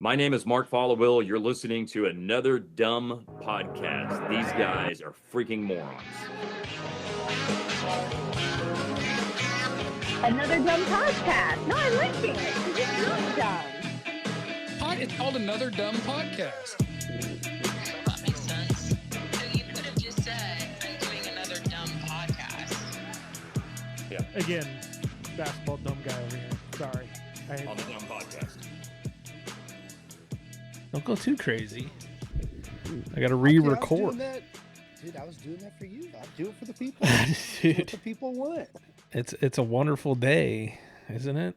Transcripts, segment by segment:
My name is Mark Followill. You're listening to another dumb podcast. These guys are freaking morons. Another dumb podcast. No, I like it. It's not dumb. It's called Another Dumb Podcast. That makes sense. So you could have just said, I'm doing another dumb podcast. Yeah, Again, basketball dumb guy over here. Sorry. on the dumb podcast. Don't go too crazy. I got to re-record. Dude, I was doing that for you. I'll do it for the people. Do what the people want. It's a wonderful day, isn't it?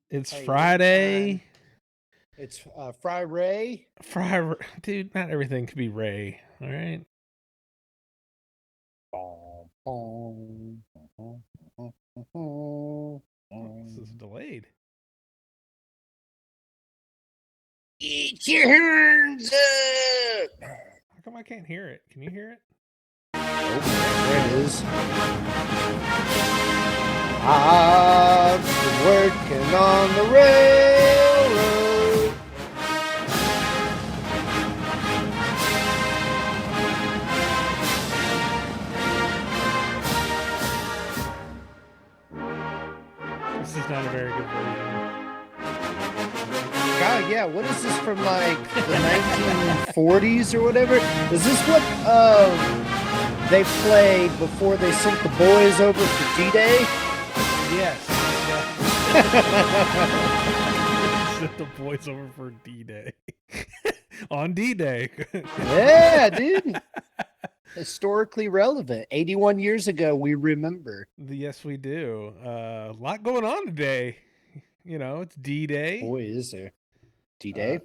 It's Hey, Friday. It's Fry Ray. Dude, not everything can be Ray. All right. This is delayed. Eat your hands up. How come I can't hear it? Can you hear it? There it is. I've been working on the railroad. This is not a very good version. God, yeah, what is this from like the 1940s or whatever? Is this what they played before they sent the boys over for D-Day? Yes. Sent the boys over for D-Day. On D-Day. Yeah, dude. Historically relevant. 81 years ago, we remember. Yes, we do. A lot going on today. You know, it's D-Day. Boy, is there. D-Day.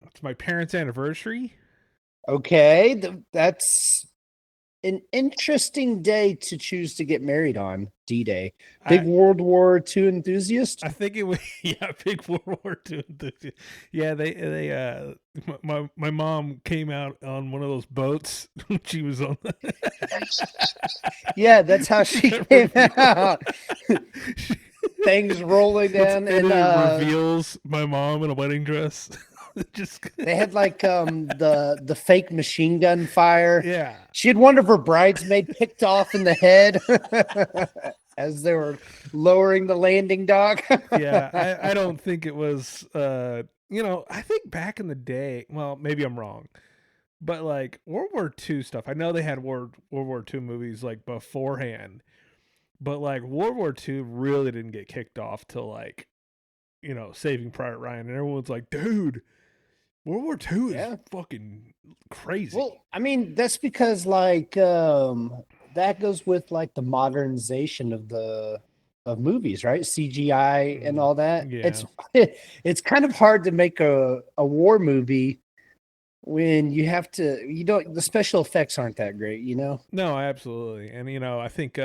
It's my parents' anniversary. Okay, that's an interesting day to choose to get married on, D-Day. Big World War II enthusiast? I think it was, yeah, big World War II enthusiast. Yeah, my mom came out on one of those boats when she was on. Yeah, that's how she came out. Things rolling down, and and reveals my mom in a wedding dress. Just they had like the fake machine gun fire. yeah. She had one of her bridesmaid picked off in the head as they were lowering the landing dock. Yeah, I don't think it was. I think back in the day. Well, maybe I'm wrong, but like World War II stuff. I know they had World War II movies like beforehand, but like World War II really didn't get kicked off till like, Saving Private Ryan, and everyone's like, dude, World War II is fucking crazy. Well, I mean, that's because like that goes with like the modernization of movies, right? CGI and all that. Yeah. It's kind of hard to make a war movie when the special effects aren't that great, No, absolutely. And I think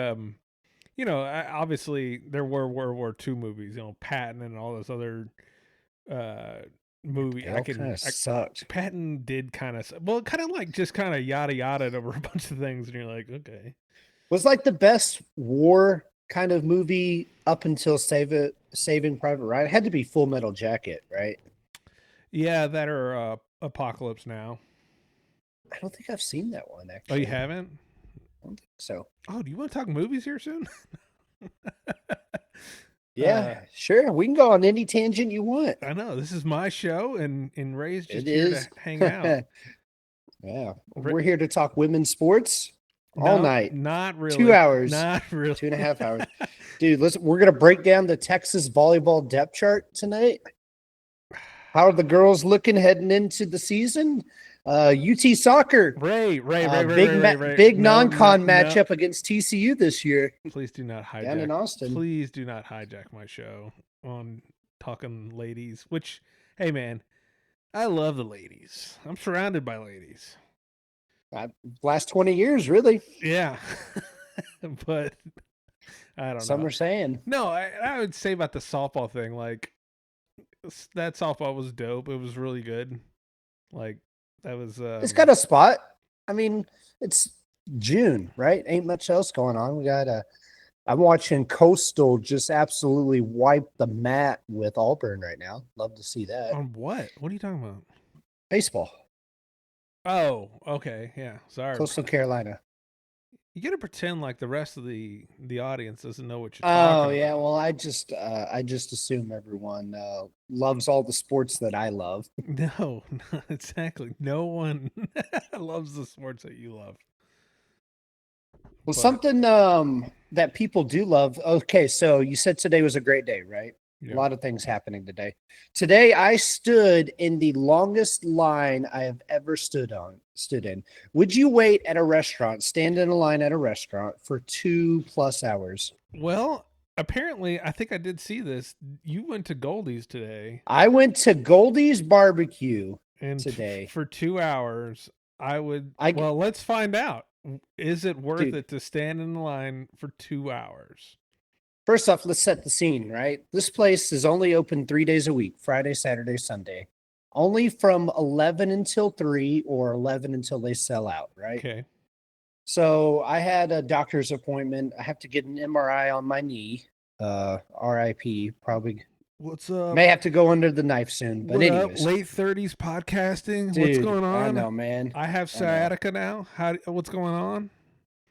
obviously there were World War II movies, Patton and all this other movie. Sucked. Patton did kind of yada yada over a bunch of things, and you're like, okay. Was like the best war kind of movie up until Saving Private Ryan. It had to be Full Metal Jacket, right? Yeah, that or Apocalypse Now. I don't think I've seen that one actually. Oh, you haven't? I don't think so. Oh, do you want to talk movies here soon? Yeah, sure. We can go on any tangent you want. I know this is my show, and Ray's just It here is. to hang out. Yeah, we're here to talk women's sports all night. Not really. 2 hours. Not really. 2.5 hours. Dude, listen, we're gonna break down the Texas volleyball depth chart tonight. How are the girls looking heading into the season? UT soccer. Ray. Big non-con matchup against TCU this year. Please do not hijack. Down in Austin. Please do not hijack my show on talking ladies. Which, hey man, I love the ladies. I'm surrounded by ladies. Last 20 years, really. Yeah, but I don't know. Some are saying. No, I would say about the softball thing. Like that softball was dope. It was really good. Like that was. It's got a spot. I mean, it's June, right? Ain't much else going on. We got I'm watching Coastal just absolutely wipe the mat with Auburn right now. Love to see that. On what? What are you talking about? Baseball. Oh, okay. Yeah. Sorry. Coastal Carolina. You got to pretend like the rest of the audience doesn't know what you're Oh talking yeah, about. well I just assume everyone loves all the sports that I love. No, not exactly. No one loves the sports that you love. Well, But- something that people do love. Okay, so you said today was a great day, right? Yeah. A lot of things happening today. Today I stood in the longest line I have ever stood in. Would you wait at a restaurant, stand in a line at a restaurant for 2+ hours? Well, apparently, I think I did see this. You went to Goldie's today, I went to Goldie's Barbecue and today. for 2 hours, I would. I- Well, let's find out. Is it worth Dude. it to stand in the line for 2 hours? First off, let's set the scene, right? This place is only open 3 days a week, Friday, Saturday, Sunday. Only from 11 until 3 or 11 until they sell out, right? Okay. So I had a doctor's appointment. I have to get an MRI on my knee. RIP. Probably What's up? may have to go under the knife soon. But What up? anyways, Late 30s podcasting. What's dude, going on? I know, man. I have sciatica now. What's going on?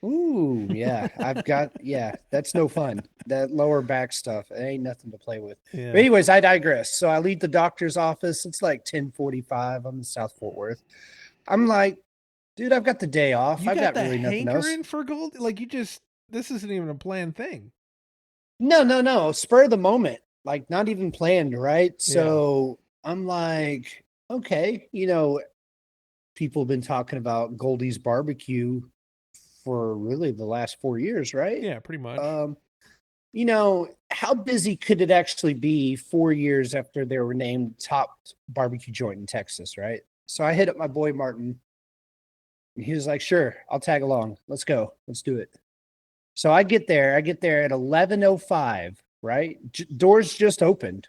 Ooh, yeah. That's no fun. That lower back stuff. It ain't nothing to play with. Yeah. But anyways, I digress. So I leave the doctor's office. It's like 10:45. I'm in South Fort Worth. I'm like, dude, I've got the day off. You I've got got really nothing else. hankering for gold? Like this isn't even a planned thing. No. Spur of the moment. Like not even planned, right? So I'm like, okay, people have been talking about Goldie's Barbecue for really the last 4 years, right? Yeah, pretty much. How busy could it actually be 4 years after they were named top barbecue joint in Texas, right? So I hit up my boy Martin. And he was like, sure, I'll tag along. Let's go. Let's do it. So I get there at 11:05, right? Doors just opened.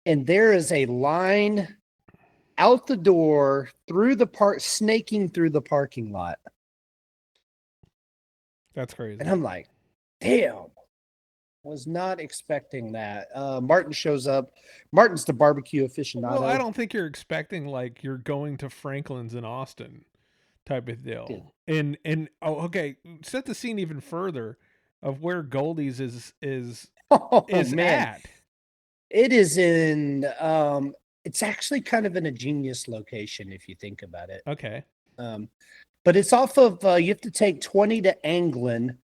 And there is a line out the door through the snaking through the parking lot. That's crazy. And I'm like, damn, was not expecting that. Martin shows up. Martin's the barbecue aficionado. Well, I don't think you're expecting like you're going to Franklin's in Austin type of deal. Dude. And okay, set the scene even further of where Goldie's is man. at. It is in it's actually kind of in a genius location if you think about it. Okay. But it's off of you have to take 20 to Anglin.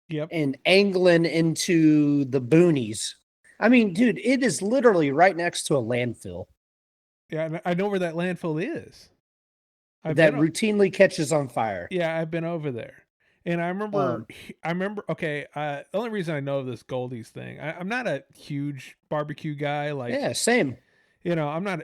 Yep. And Anglin into the boonies. I mean, dude, it is literally right next to a landfill Yeah, I know where that landfill is. that routinely catches on fire. Yeah, I've been over there. And I remember, okay, the only reason I know of this Goldie's thing, I'm not a huge barbecue guy. Like, Yeah, same. I'm not,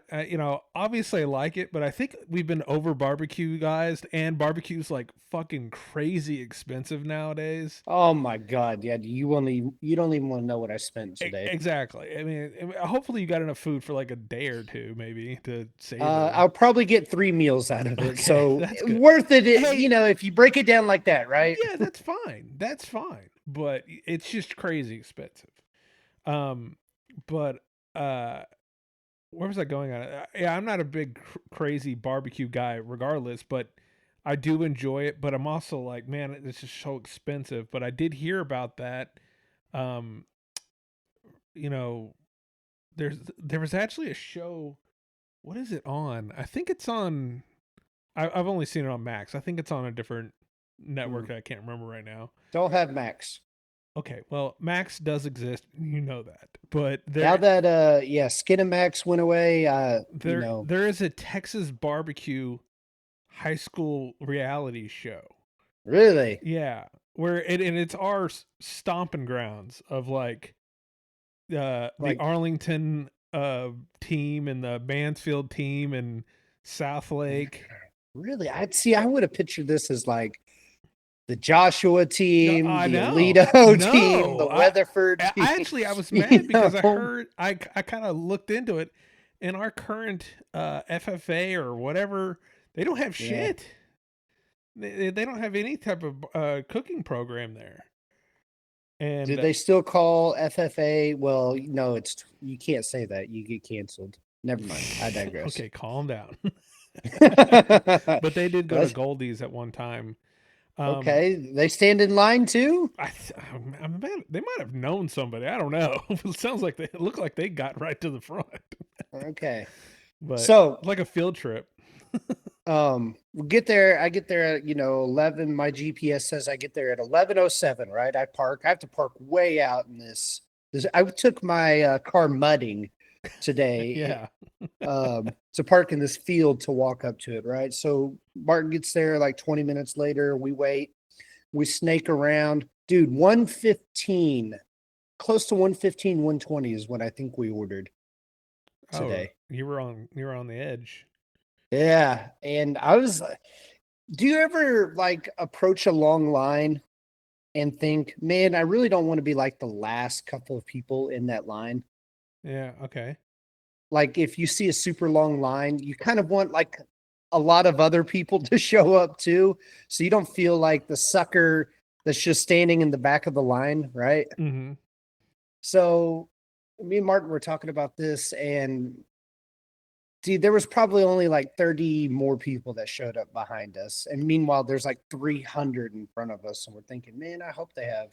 obviously I like it, but I think we've been over barbecue guys, and barbecue's like fucking crazy expensive nowadays. Oh my God. Yeah. You don't even want to know what I spent today. Exactly. I mean, hopefully you got enough food for like a day or two, maybe to save. I'll probably get 3 meals out of it. Okay, So that's good. worth it, Hey. if you break it down like that, right? Yeah, that's fine. That's fine. But it's just crazy expensive. But where was I going on? Yeah, I'm not a big crazy barbecue guy regardless, but I do enjoy it. But I'm also like, man, it's just so expensive. But I did hear about that. There was actually a show. What is it on? I think it's on. I've only seen it on Max. I think it's on a different network that I can't remember right now. Don't have Max. Okay, well, Max does exist. You know that, but Now that Skinamax went away, there is a Texas barbecue high school reality show. Really? Yeah, where it's our stomping grounds of like the Arlington team and the Mansfield team and South Lake. Really? I would have pictured this as like the Joshua team, I the know. Alito No, team, the Weatherford team. I was mad because I heard I kind of looked into it, and our current FFA or whatever, they don't have shit. They don't have any type of cooking program there. And Do they still call FFA? Well, no, you can't say that. You get canceled. Never mind. I digress. okay, calm down. But they did go That's- to Goldie's at one time. Okay, they stand in line too. They might have known somebody. I don't know. It sounds like it looked like they got right to the front. Okay, But so like a field trip. we'll get there. I get there at 11. My GPS says I get there at 11:07. Right, I park. I have to park way out in this. I took my car mudding today. Yeah. To park in this field to walk up to it, right? So Martin gets there like 20 minutes later. We wait, we snake around. Dude, 115, close to 115, 120 is what I think we ordered today. Oh, you were on the edge. Yeah. And I was like, do you ever like approach a long line and think, man, I really don't want to be like the last couple of people in that line? Yeah, okay. Like if you see a super long line, you kind of want like a lot of other people to show up too. So you don't feel like the sucker that's just standing in the back of the line, right? Mm-hmm. So me and Martin were talking about this, and dude, there was probably only like 30 more people that showed up behind us. And meanwhile, there's like 300 in front of us. And we're thinking, man, I hope they have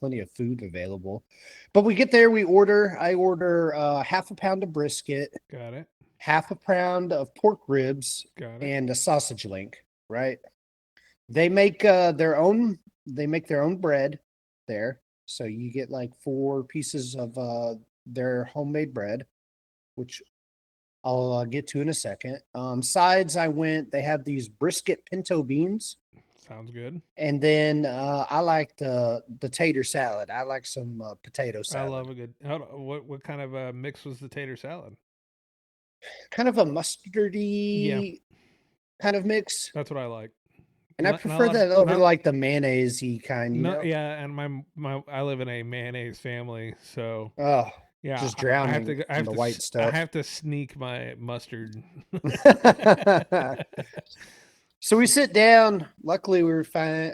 plenty of food available. But we get there, I order half a pound of brisket, Got it. half a pound of pork ribs, Got it. and a sausage link, right? They make their own bread there. So you get like 4 pieces of their homemade bread, which I'll get to in a second. Sides, they have these brisket pinto beans. Sounds good. And then I like the tater salad. I like some potato salad. I love a good. What kind of mix was the tater salad? Kind of a mustardy kind of mix. That's what I like. And I prefer that over like the mayonnaise-y kind. Yeah, and I live in a mayonnaise family, so Oh, yeah, just drowning I have in the to white stuff. I have to sneak my mustard. So we sit down. Luckily, we find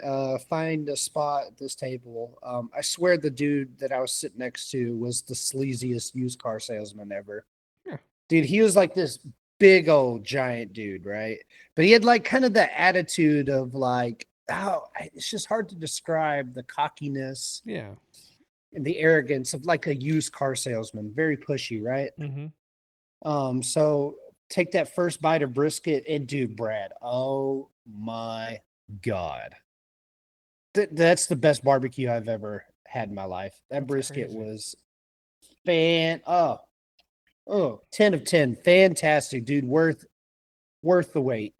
a spot at this table. I swear the dude that I was sitting next to was the sleaziest used car salesman ever. Yeah. Dude, he was like this big old giant dude, right? But he had like kind of the attitude of like, it's just hard to describe the cockiness Yeah. and the arrogance of like a used car salesman. Very pushy, right? Mm-hmm. So take that first bite of brisket and dude, Brad, oh my God. That's the best barbecue I've ever had in my life. That That's brisket crazy. was 10 of 10. Fantastic, dude. Worth the wait.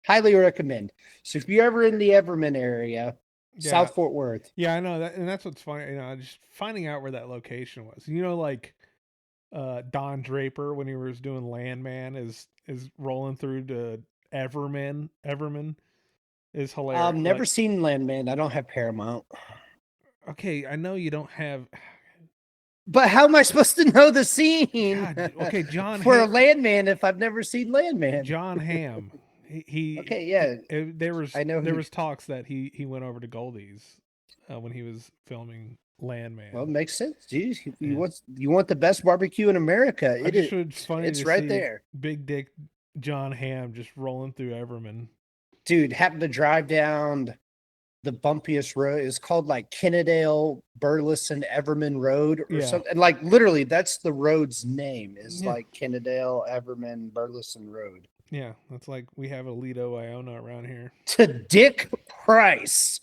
Highly recommend. So if you're ever in the Everman area, Yeah. South Fort Worth. Yeah, I know that, and that's what's funny. Just finding out where that location was. Like Don Draper when he was doing Landman is rolling through to Everman. Everman is hilarious. I've never seen Landman. I don't have Paramount. Okay, I know you don't have. But how am I supposed to know the scene? God, okay, John for a Hamm. Landman if I've never seen Landman. John Hamm. He Okay, yeah. There was I know there who- was talks that he went over to Goldie's when he was filming Landman. Well, it makes sense, dude. Yeah. You want the best barbecue in America. I just it's funny It's to right see there. Big Dick John Hamm just rolling through Everman. Dude, happened to drive down the bumpiest road. It's called like Kennedale, Burleson, Everman Road or Yeah. something. And like literally, that's the road's name is Yeah. like Kennedale, Everman, Burleson Road. Yeah, that's like we have Alito, Iona around here. To Dick Price.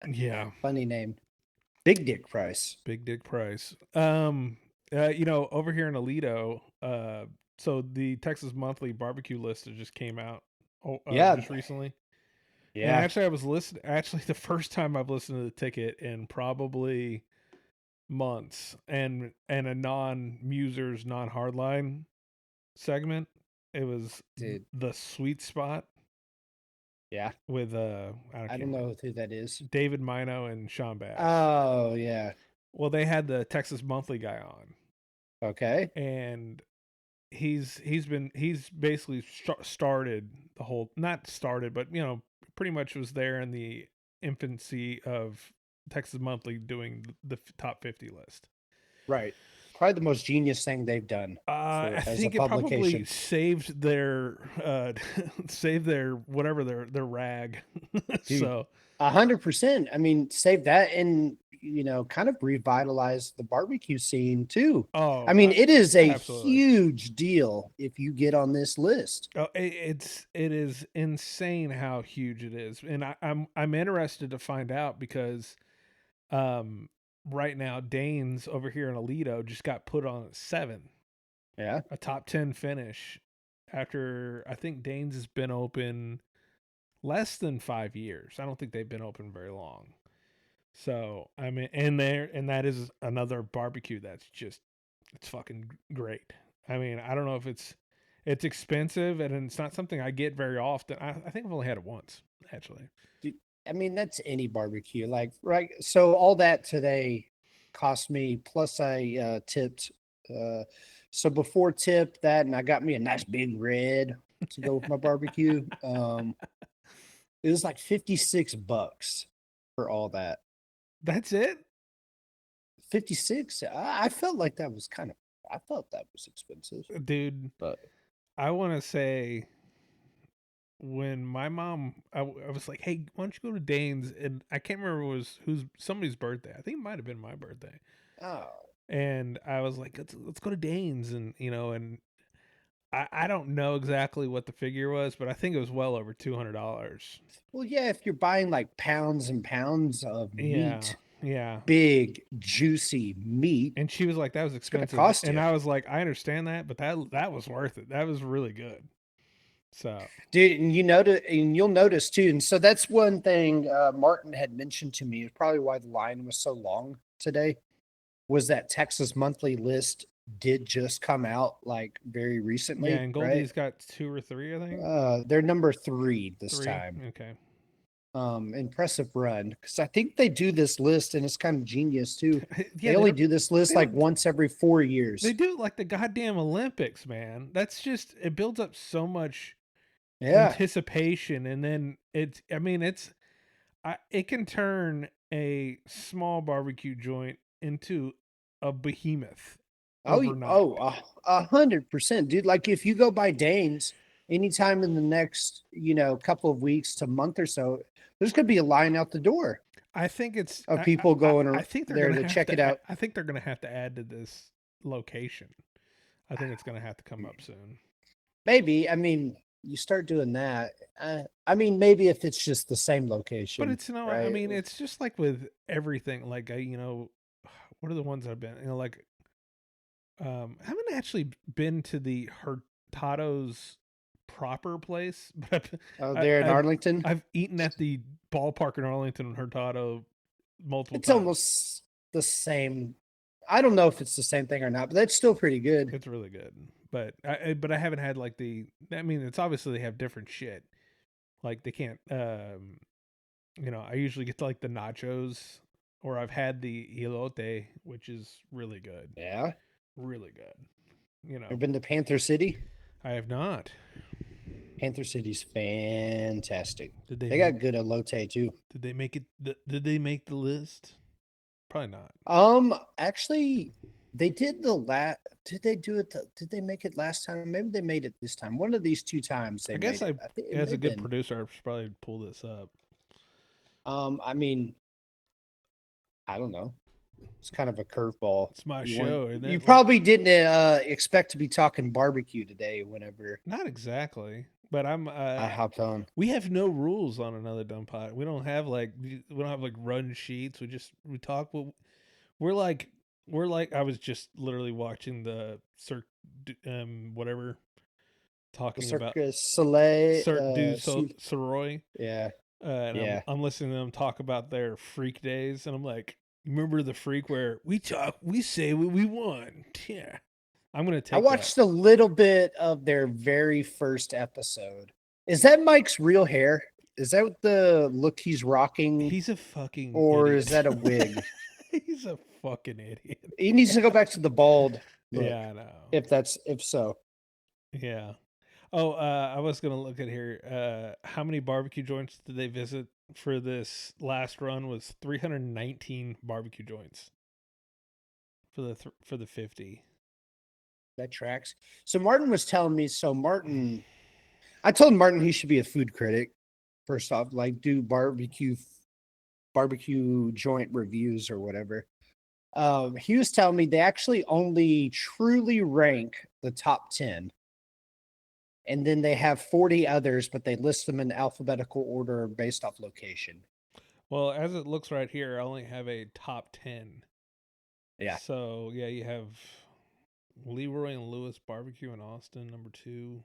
Yeah, Funny name. Big Dick Price. Big Dick Price. Over here in Alito, so the Texas Monthly barbecue list just came out. Yeah. just recently. And Yeah. actually, I was listening. Actually, the first time I've listened to the ticket in probably months, and a non-musers, non-hardline segment. It was Dude. the Sweet Spot Yeah. with I don't know who that is. David Mino and Sean Bass. Oh, yeah. Well, they had the Texas Monthly guy on, Okay. and he's basically started the whole, not started, but pretty much was there in the infancy of Texas Monthly doing the top 50 list. Right. Probably the most genius thing they've done. I as a think it probably publication. saved their saved their whatever their rag. Dude, So 100%. I mean, save that and kind of revitalize the barbecue scene too. oh, I mean, it is a absolutely. huge deal if you get on this list. Oh, it is insane how huge it is, and I'm interested to find out because, right now Danes over here in Alito just got put on at 7, Yeah. a top 10 finish after I think Danes has been open less than 5 years. I don't think they've been open very long. So I mean, and that is another barbecue that's just it's fucking great. I mean, I don't know if it's expensive and it's not something I get very often. I think I've only had it once actually. I mean, that's any barbecue. Like, right. So all that today cost me, plus I tipped. So before tip that, and I got me a nice big red to go with my barbecue. It was like $56 for all that. That's it? 56. I felt like that was I felt that was expensive. Dude, But I want to say when my mom, I was like, hey, why don't you go to Dane's? And I can't remember who's somebody's birthday. I think it might have been my birthday. oh, And I was like, let's go to Dane's. And, and I don't know exactly what the figure was, but I think it was well over $200. well, yeah. If you're buying like pounds and pounds of Yeah. meat, Yeah. big juicy meat, And she was like, that was gonna expensive. cost And you. I was like, I understand that, but that was worth it. That was really good. So dude. And you'll notice too. And so that's one thing Martin had mentioned to me. Is probably why the line was so long today. Was that Texas Monthly list did just come out like very recently? yeah, and right? Goldie's got 2 or 3, I think. They're number 3 this 3. time. Okay. Impressive run, because I think they do this list and it's kind of genius too. Yeah, They only do this list they like don't- once every 4 years. They do it like the goddamn Olympics, man. That's just it builds up so much Yeah. anticipation, and then it can turn a small barbecue joint into a behemoth. Overnight. 100%, dude. Like if you go by Danes anytime in the next, couple of weeks to month or so, there's gonna be a line out the door. I think it's Of people going I think they're there gonna to have check it out. I think they're gonna have to add to this location. I think it's gonna have to come up soon. Maybe. I mean, you start doing that. I mean, maybe if it's just the same location. But it's I right? mean, it's just like with everything. Like what are the ones I've been? I haven't actually been to the Hurtado's proper place, but There in Arlington. I've eaten at the ballpark in Arlington and Hurtado multiple It's times. almost the same. I don't know if it's the same thing or not, but that's still pretty good. It's really good, but I haven't had like I mean, it's obviously they have different shit. Like they can't, I usually get like the nachos, or I've had the elote, which is really good, Yeah. really good. I've been to Panther City. I have not. Panther City's fantastic. Did They got good elote too. Did they make it? Did they make the list? Probably not. Actually, they did Did they do it? Did they make it last time? Maybe they made it this time. One of these 2 times they I guess made it. think it as may a good have been. producer, I should probably pull this up. I mean, I don't know. It's kind of a curveball. It's my You show. weren't- isn't it? You Like, probably didn't expect to be talking barbecue today. Whenever not exactly, but I'm. I hopped on. We have no rules on Another Dumb Pod. We don't have like run sheets. We talk. We're like I was just literally watching the whatever talking about Circus Soleil. Cirque du Soleil. Yeah. And Yeah. I'm listening to them talk about their freak days, and I'm like, remember the freak where we say what we want? Yeah, I'm gonna take. I watched a little bit of their very first episode. Is that Mike's real hair? Is that the look he's rocking? He's a fucking. Or idiot. is that a wig? He's a fucking idiot. He needs to go back to the bald look, Yeah, I know. if so. Yeah. Oh, I was gonna look at here. How many barbecue joints did they visit for this last run was 319 barbecue joints for the 50. That tracks. So Martin was telling me. So Martin, I told Martin he should be a food critic. First off, like do barbecue joint reviews or whatever. He was telling me they actually only truly rank the top 10. And then they have 40 others, but they list them in alphabetical order based off location. Well, as it looks right here, I only have a top 10. Yeah. So, yeah, you have Leroy and Lewis Barbecue in Austin, number 2.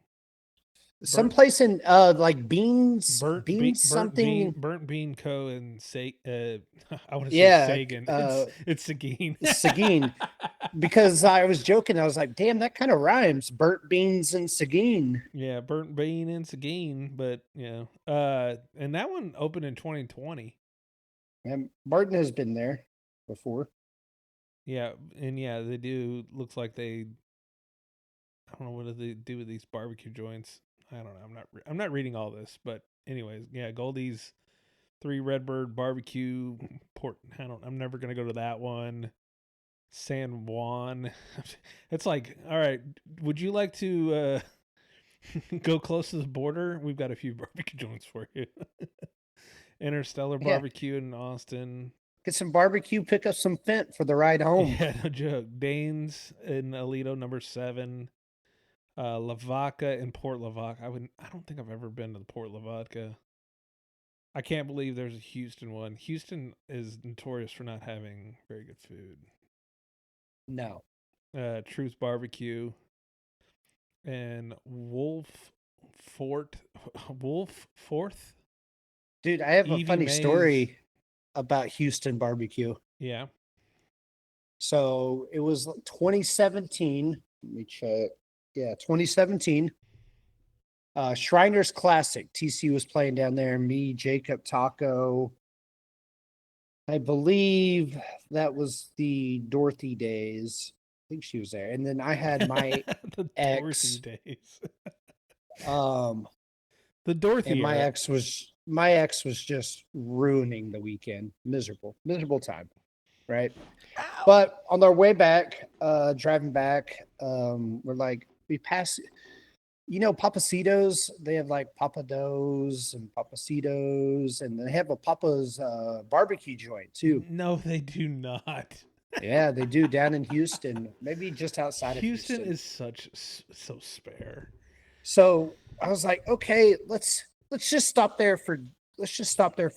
Someplace in like Beans, Burnt Bean Co. and I want to say Sagan. It's Seguin. Seguin. Because I was joking. I was like, damn, that kind of rhymes. Burnt beans and Seguin. Yeah, Burnt Bean and Seguin. But, yeah. And that one opened in 2020. And Martin has been there before. Yeah, and yeah, they do. Looks like I don't know, what do they do with these barbecue joints? I don't know. I'm not reading all this, but anyways, yeah, Goldie's 3 Redbird Barbecue Port. I'm never gonna go to that one. San Juan. It's like, all right, would you like to go close to the border? We've got a few barbecue joints for you. Interstellar Barbecue in Austin. Get some barbecue, pick up some Fent for the ride home. Yeah, no joke. Danes in Alito, number 7. Lavaca in Port Lavaca. I don't think I've ever been to the Port Lavaca. I can't believe there's a Houston one. Houston is notorious for not having very good food. No. Truth Barbecue and Wolf Fourth. Dude, I have a Evie funny Mays. story about Houston barbecue. Yeah. So it was 2017. Let me check. Yeah, 2017. Shriners Classic. TC was playing down there. Me, Jacob, Taco. I believe that was the Dorothy days. I think she was there. And then I had my the ex. Dorothy days. The Dorothy. And my era. ex was just ruining the weekend. Miserable time. Right. Ow. But on our way back, driving back, we're like, we pass, Papacitos. They have like Papados and Papacitos, and they have a Papa's barbecue joint too. No, they do not. Yeah, they do down in Houston, maybe just outside of Houston. Houston is so spare. So I was like, okay, let's just stop there for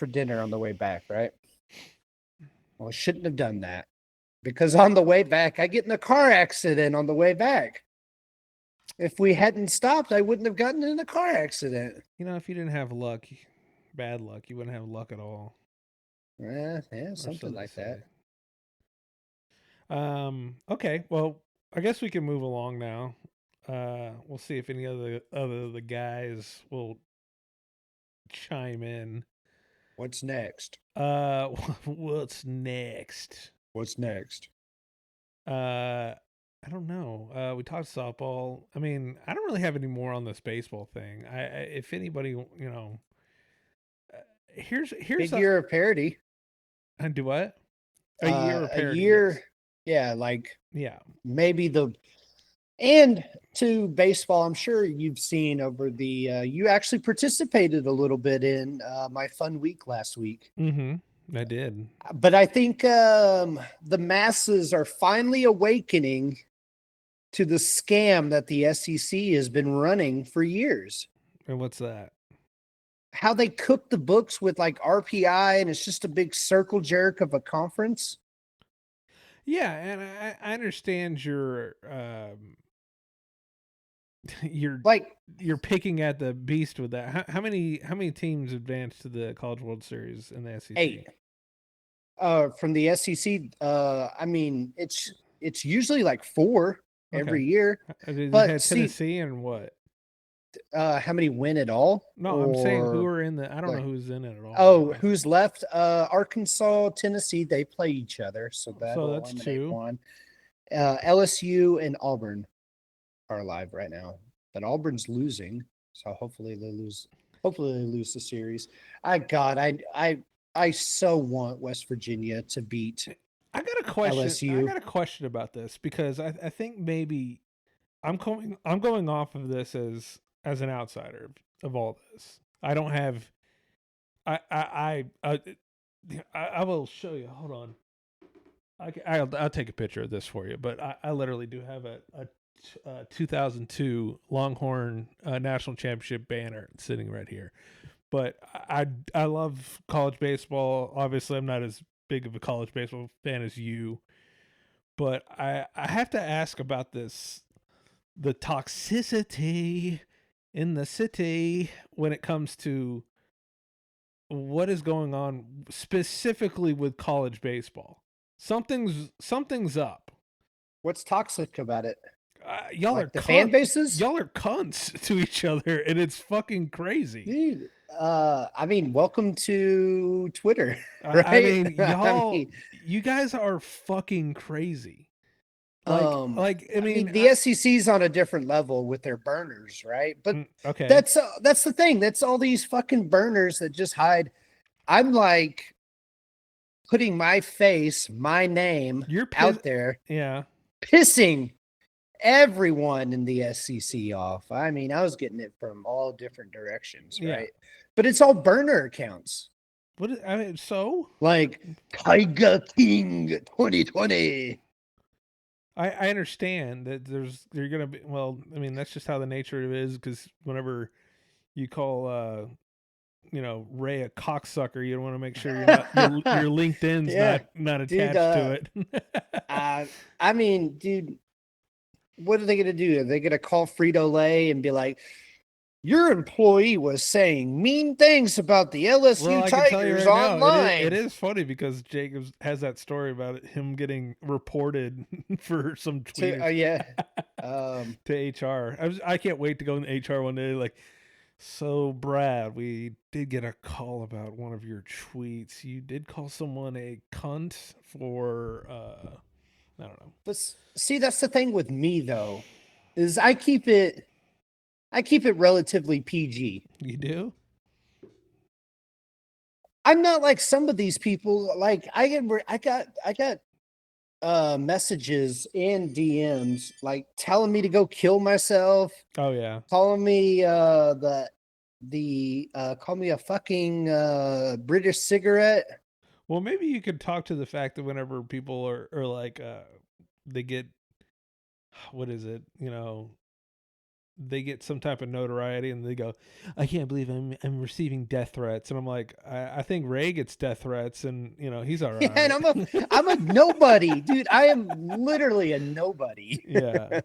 dinner on the way back, right? Well, I shouldn't have done that, because on the way back, I get in a car accident on the way back. If we hadn't stopped, I wouldn't have gotten in a car accident. If you didn't have bad luck, you wouldn't have luck at all. Yeah, Or so something they like say. that. Okay. Well, I guess we can move along now. We'll see if any other the guys will chime in. What's next? What's next? What's next? I don't know. We talked softball. I mean, I don't really have any more on this baseball thing. If anybody, here's Big year of parody. And do what? A year of parody. A year. yes. Yeah, like Yeah. maybe and to baseball, I'm sure you've seen over the you actually participated a little bit in my fun week last week. Mm-hmm. I did. But I think the masses are finally awakening to the scam that the SEC has been running for years. And what's that? How they cook the books with like RPI, and it's just a big circle jerk of a conference. Yeah, and I understand you're picking at the beast with that. How many teams advanced to the College World Series in the SEC? 8. From the SEC, I mean, it's usually like 4 every year. Did But you have see- Tennessee and what? How many win at all? No, I'm saying who Or- are in the. I don't like- know who's in it at all. Oh, who's left? Arkansas, Tennessee, they play each other, so So that'll that's eliminate 2. one. LSU and Auburn are alive right now, but Auburn's losing, so hopefully they lose. Hopefully they lose the series. I so want West Virginia to beat. I got a question. I LSU. got a question about this because I think maybe I'm going off of this as an outsider of all this. I don't have. I will show you. Hold on. I'll take a picture of this for you. But I literally do have a 2002 Longhorn National Championship banner sitting right here. But I love college baseball. Obviously, I'm not as big of a college baseball fan as you. But I have to ask about this, the toxicity in the city when it comes to what is going on specifically with college baseball. Something's up. What's toxic about it? Y'all Like are the fan bases? Y'all are cunts to each other, and it's fucking crazy. Dude, I mean, welcome to Twitter. I Right? mean, y'all, I mean, you guys are fucking crazy. I mean, the SEC's on a different level with their burners, right? But okay, that's the thing. That's all these fucking burners that just hide. I'm like putting my face, my name out there, yeah, pissing everyone in the SEC off. I mean, I was getting it from all different directions, Yeah. right? But it's all burner accounts. I mean, so Like Tiger King 2020. I understand that you're gonna be, well, I mean, that's just how the nature of it is, because whenever you call Ray a cocksucker, you want to make sure your LinkedIn's not attached to it. I mean, dude, what are they gonna do? Are they gonna call Frito-Lay and be like, your employee was saying mean things about the LSU Tigers online? It is funny because Jacobs has that story about him getting reported for some tweets to HR. I can't wait to go in HR one day. Like, so Brad, we did get a call about one of your tweets. You did call someone a cunt for I don't know. But see, that's the thing with me though, is I keep it relatively PG. You do? I'm not like some of these people. Like I got messages and DMs like telling me to go kill myself. Oh yeah. Calling me call me a fucking British cigarette. Well, maybe you could talk to the fact that whenever people are like they get, what is it? They get some type of notoriety and they go, I can't believe I'm receiving death threats. And I'm like, I think Ray gets death threats, and he's all right. Yeah, and I'm a nobody, dude. I am literally a nobody. Yeah.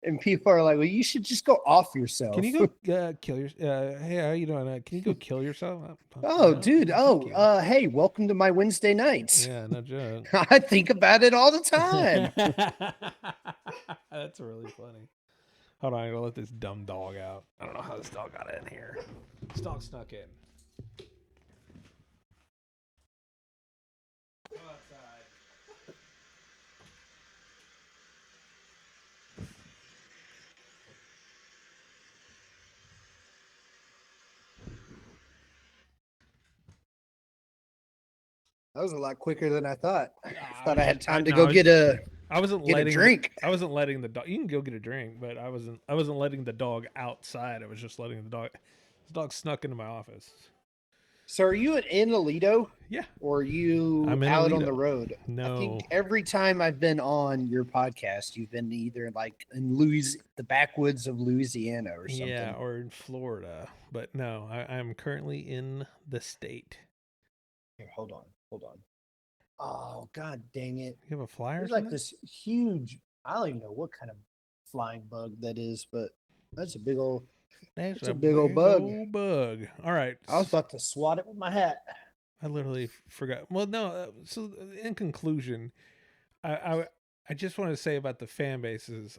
And people are like, well, you should just go off yourself. Can you go kill yourself? Hey, how you doing? Can you go kill yourself? Oh, dude. Hey, welcome to my Wednesday nights. Yeah, no joke. I think about it all the time. That's really funny. Hold on, I'm gonna let this dumb dog out. I don't know how this dog got in here. This dog snuck in. Go outside. That was a lot quicker than I thought. I thought I had time to no, go get a drink. I wasn't letting the dog. You can go get a drink, but I wasn't letting the dog outside. I was just letting the dog. This dog snuck into my office. So are you in Aledo? Yeah. Or are you I'm in out on Aledo. the road? No. I think every time I've been on your podcast, you've been either like in the backwoods of Louisiana or something. Yeah, or in Florida. But no, I'm currently in the state. Here, hold on. Oh, god dang it. You have a flyer? There's like this huge, I don't even know what kind of flying bug that is, but that's a big old That's a big old bug. All right. I was about to swat it with my hat. I literally forgot. Well, no. So in conclusion, I just want to say about the fan bases,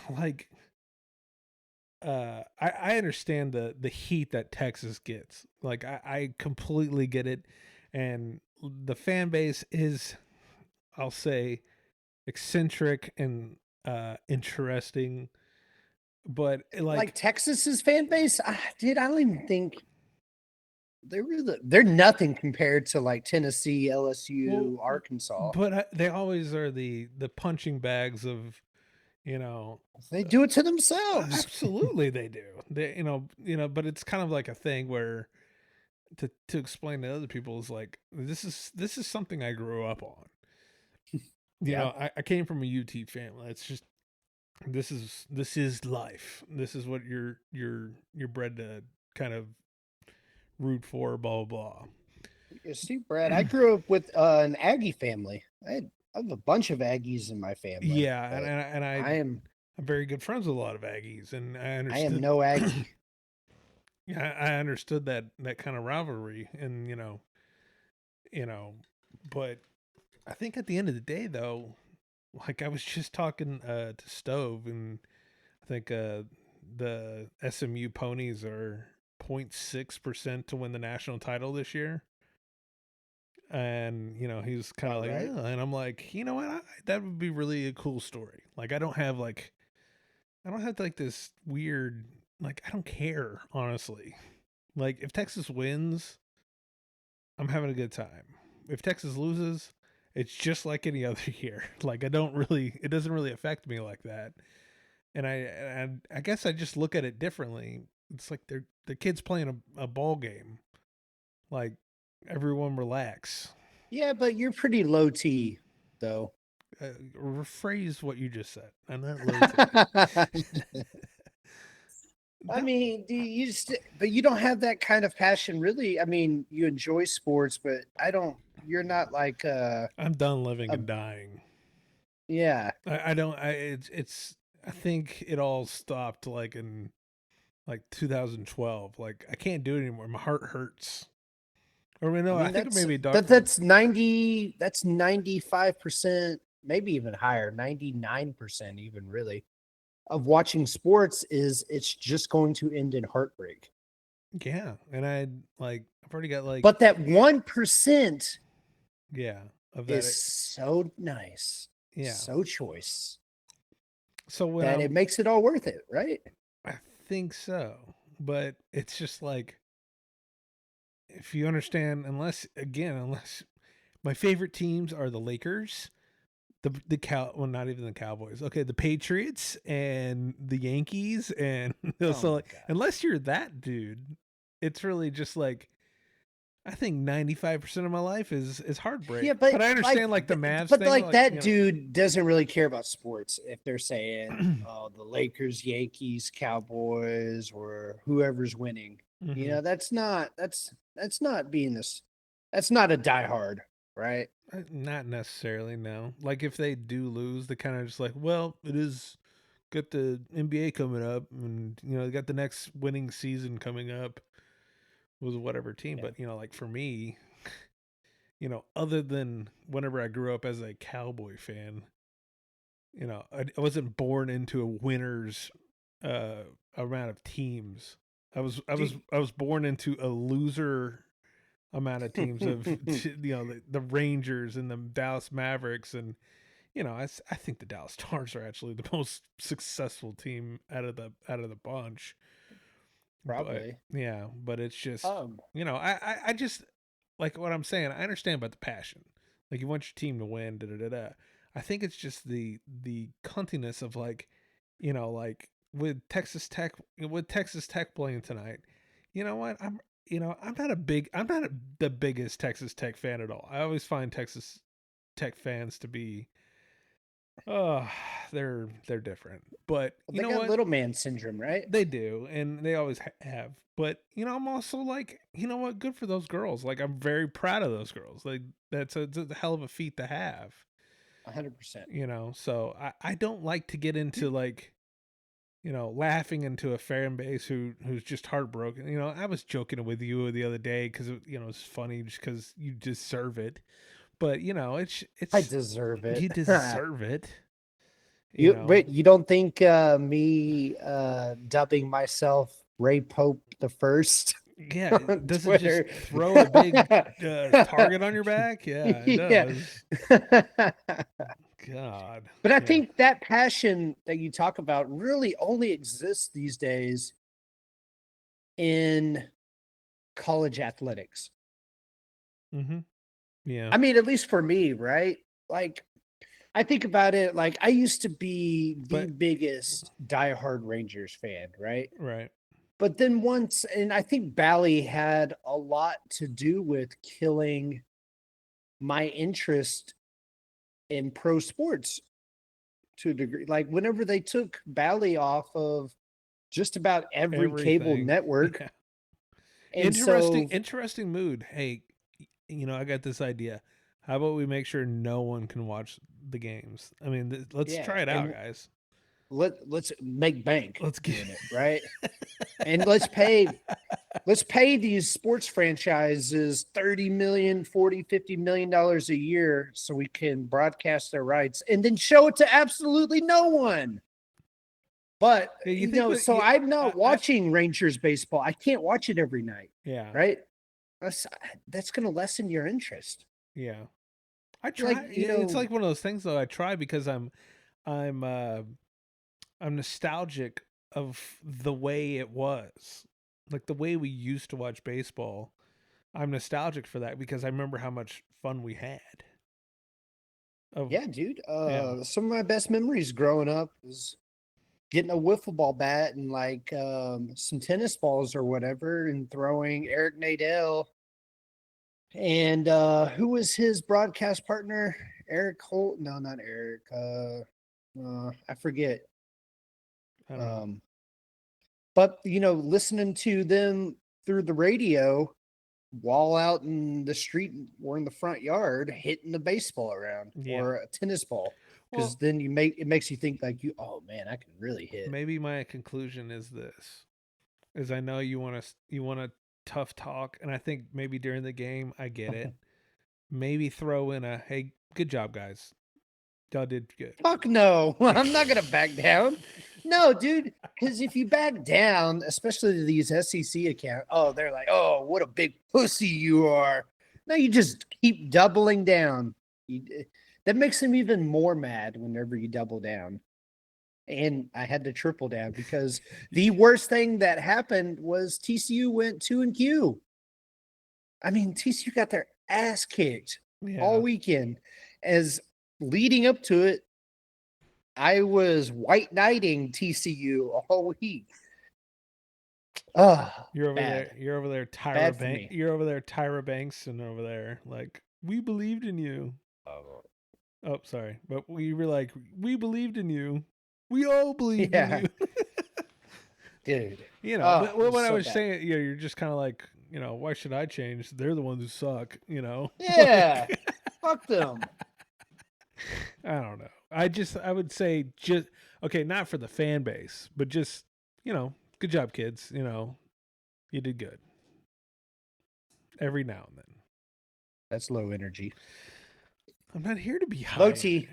like, I understand the heat that Texas gets. Like, I completely get it, and the fan base is, I'll say, eccentric and interesting. but like Texas's fan base, dude, I don't even think they're nothing compared to like Tennessee, LSU, Arkansas. but they always are the punching bags of, you know, They do it to themselves. absolutely they do. They, but it's kind of like a thing where to explain to other people is like, this is something I grew up on. You know, I came from a UT family. It's just, this is life. This is what you're bred to kind of root for, blah blah blah. You see, Brad, I grew up with an Aggie family. I have a bunch of Aggies in my family. Yeah, but and I'm very good friends with a lot of Aggies, and I understood. I am no Aggie. Yeah, I understood that kind of rivalry, and but I think at the end of the day, though, like I was just talking to Stove, and I think the SMU Ponies are 0.6% to win the national title this year. And he was kind of like, right. and I'm like, you know what, that would be really a cool story. Like I don't have like this weird, like, I don't care, honestly. Like if Texas wins, I'm having a good time. If Texas loses, it's just like any other year. Like it doesn't really affect me like that. And I guess I just look at it differently. It's like the kids playing a ball game. Like, everyone relax. Yeah, but you're pretty low T, though. Rephrase what you just said. I'm not low T. I mean, but you don't have that kind of passion, really. I mean, you enjoy sports, but you're not like I'm done living and dying. Yeah. I think it all stopped like in like 2012. Like I can't do it anymore. My heart hurts. Or no, I think maybe that's 95%, maybe even higher, 99% even, really, of watching sports it's just going to end in heartbreak. Yeah, and I've already got like, but that 1%, of that is so nice, so choice, so that it makes it all worth it, right? I think so, but it's just like, if you understand, unless my favorite teams are the Lakers, not even the Cowboys. Okay, the Patriots and the Yankees, and so unless you're that dude, it's really just like, I think 95% of my life is heartbreak. Yeah, but I understand like the Mavs but thing, like that dude doesn't really care about sports if they're saying the Lakers, Yankees, Cowboys, or whoever's winning. Mm-hmm. That's not being this. That's not a diehard, right? Not necessarily, no. Like if they do lose, they kind of just like, well, it is got the NBA coming up, and they got the next winning season coming up with whatever team. But like for me, other than whenever I grew up as a Cowboy fan, I wasn't born into a winner's amount of teams. I was born into a loser amount of teams of the Rangers and the Dallas Mavericks, and I think the Dallas Stars are actually the most successful team out of the bunch. Probably. But it's just I just, like what I'm saying, I understand about the passion. Like you want your team to win, I think it's just the cuntiness of like, like with Texas Tech playing tonight. You know what? I'm not the biggest Texas Tech fan at all. I always find Texas Tech fans to be, they're different. But they got little man syndrome, right? They do, and they always have. But I'm also like, what? Good for those girls. Like I'm very proud of those girls. Like it's a hell of a feat to have. 100%. So I don't like to get into like, laughing into a fan base who's just heartbroken. I was joking with you the other day because it's funny just because you deserve it. But it's I deserve it. You deserve it. Wait, you don't think me dubbing myself Ray Pope the First? Yeah, does it just throw a big target on your back? Yeah, it does. God. But I Yeah. think that passion that you talk about really only exists these days in college athletics. Mm-hmm. Yeah. I mean, at least for me, right? Like, I think about it like I used to be the But- biggest diehard Rangers fan, right? Right. But then once, and I think Bally had a lot to do with killing my interest in pro sports to a degree. Like whenever they took Bally off of just about every cable Everything. network, Yeah. and so Interesting mood. Hey, I got this idea. How about we make sure no one can watch the games? I mean, let's Yeah, try it out, and- guys. let's make bank. Let's get doing it right, and let's pay these sports franchises 30 million, 40, 50 million dollars a year so we can broadcast their rights and then show it to absolutely no one. But Yeah, you think that- so you- I'm not I- watching Rangers baseball. I can't watch it every night, Yeah. right? That's going to lessen your interest. Yeah. I Like, try. you It's know- like one of those things though. I try because I'm nostalgic of the way it was. Like the way we used to watch baseball. I'm nostalgic for that because I remember how much fun we had. Yeah, dude. Yeah. Some of my best memories growing up is getting a wiffle ball bat and like some tennis balls or whatever and throwing Eric Nadell. And who was his broadcast partner? Eric Holt? No, not Eric. I forget. I don't know. But listening to them through the radio while out in the street or in the front yard hitting the baseball around Yeah. or a tennis ball. Because Well, then it makes you think like oh man, I can really hit. maybe my conclusion is this: is I know you want to tough talk, and I think maybe during the game I get it. Maybe throw in a hey, good job, guys. Y'all did good. Fuck no. I'm not gonna back down. No, dude. Because if you back down, especially these SEC accounts, they're like, oh, what a big pussy you are. No, you just keep doubling down. That makes them even more mad whenever you double down. And I had to triple down because the worst thing that happened was TCU went 2-Q. I mean, TCU got their ass kicked Yeah. all weekend. As leading up to it, I was white knighting TCU all week. You're over bad. there. You're over there, Tyra Bad for Banks. me. You're over there, Tyra Banks, and over there, like we believed in you. Oh, sorry, but we were like, we believed in you. We all believed Yeah. in you. Dude. But it was when I so was bad. saying, you're just kind of like, why should I change? They're the ones who suck. Yeah. Fuck them. I don't know. I would say okay, not for the fan base, but just, good job, kids. You did good. Every now and then. That's low energy. I'm not here to be high. Low T.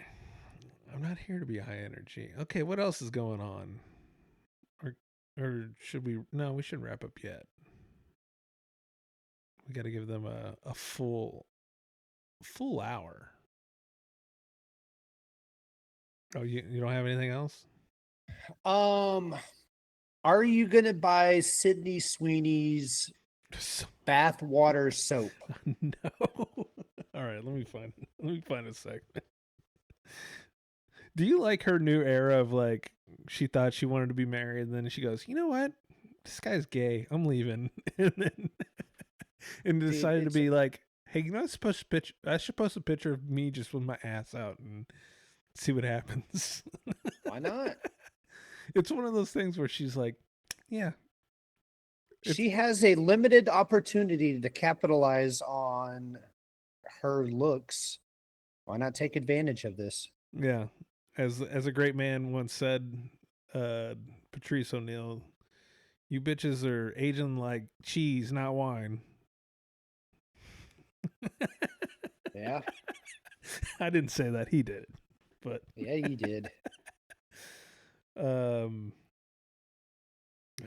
I'm not here to be high energy. Okay, what else is going on? Or should we? No, we shouldn't wrap up yet. We got to give them a full hour. Oh, you don't have anything else? Are you gonna buy Sydney Sweeney's bath water soap? No. All right, let me find a segment. Do you like her new era of like she thought she wanted to be married and then she goes, "You know what? This guy's gay. I'm leaving." and decided to it's- be like, "Hey, I should post a picture of me just with my ass out and see what happens." Why not? It's one of those things where she's like, "Yeah, She has a limited opportunity to capitalize on her looks. Why not take advantage of this? yeah." As a great man once said, Patrice O'Neill, "You bitches are aging like cheese, not wine." Yeah. I didn't say that. He did. But Yeah, you did. I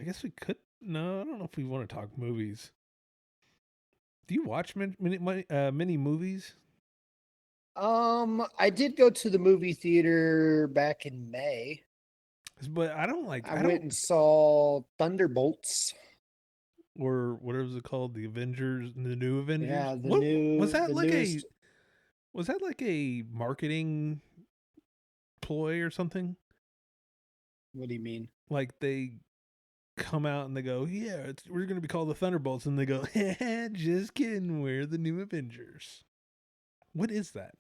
guess we could. No, I don't know if we want to talk movies. Do you watch mini movies? I did go to the movie theater back in May. But I don't like. I went and saw Thunderbolts. Or whatever it called, the Avengers, the new Avengers. Yeah, the What- new. was that the like newest, a was that like a marketing ploy or something? What do you mean? Like they come out and they go, yeah, we're going to be called the Thunderbolts, and they go, just kidding, we're the new Avengers. What is that?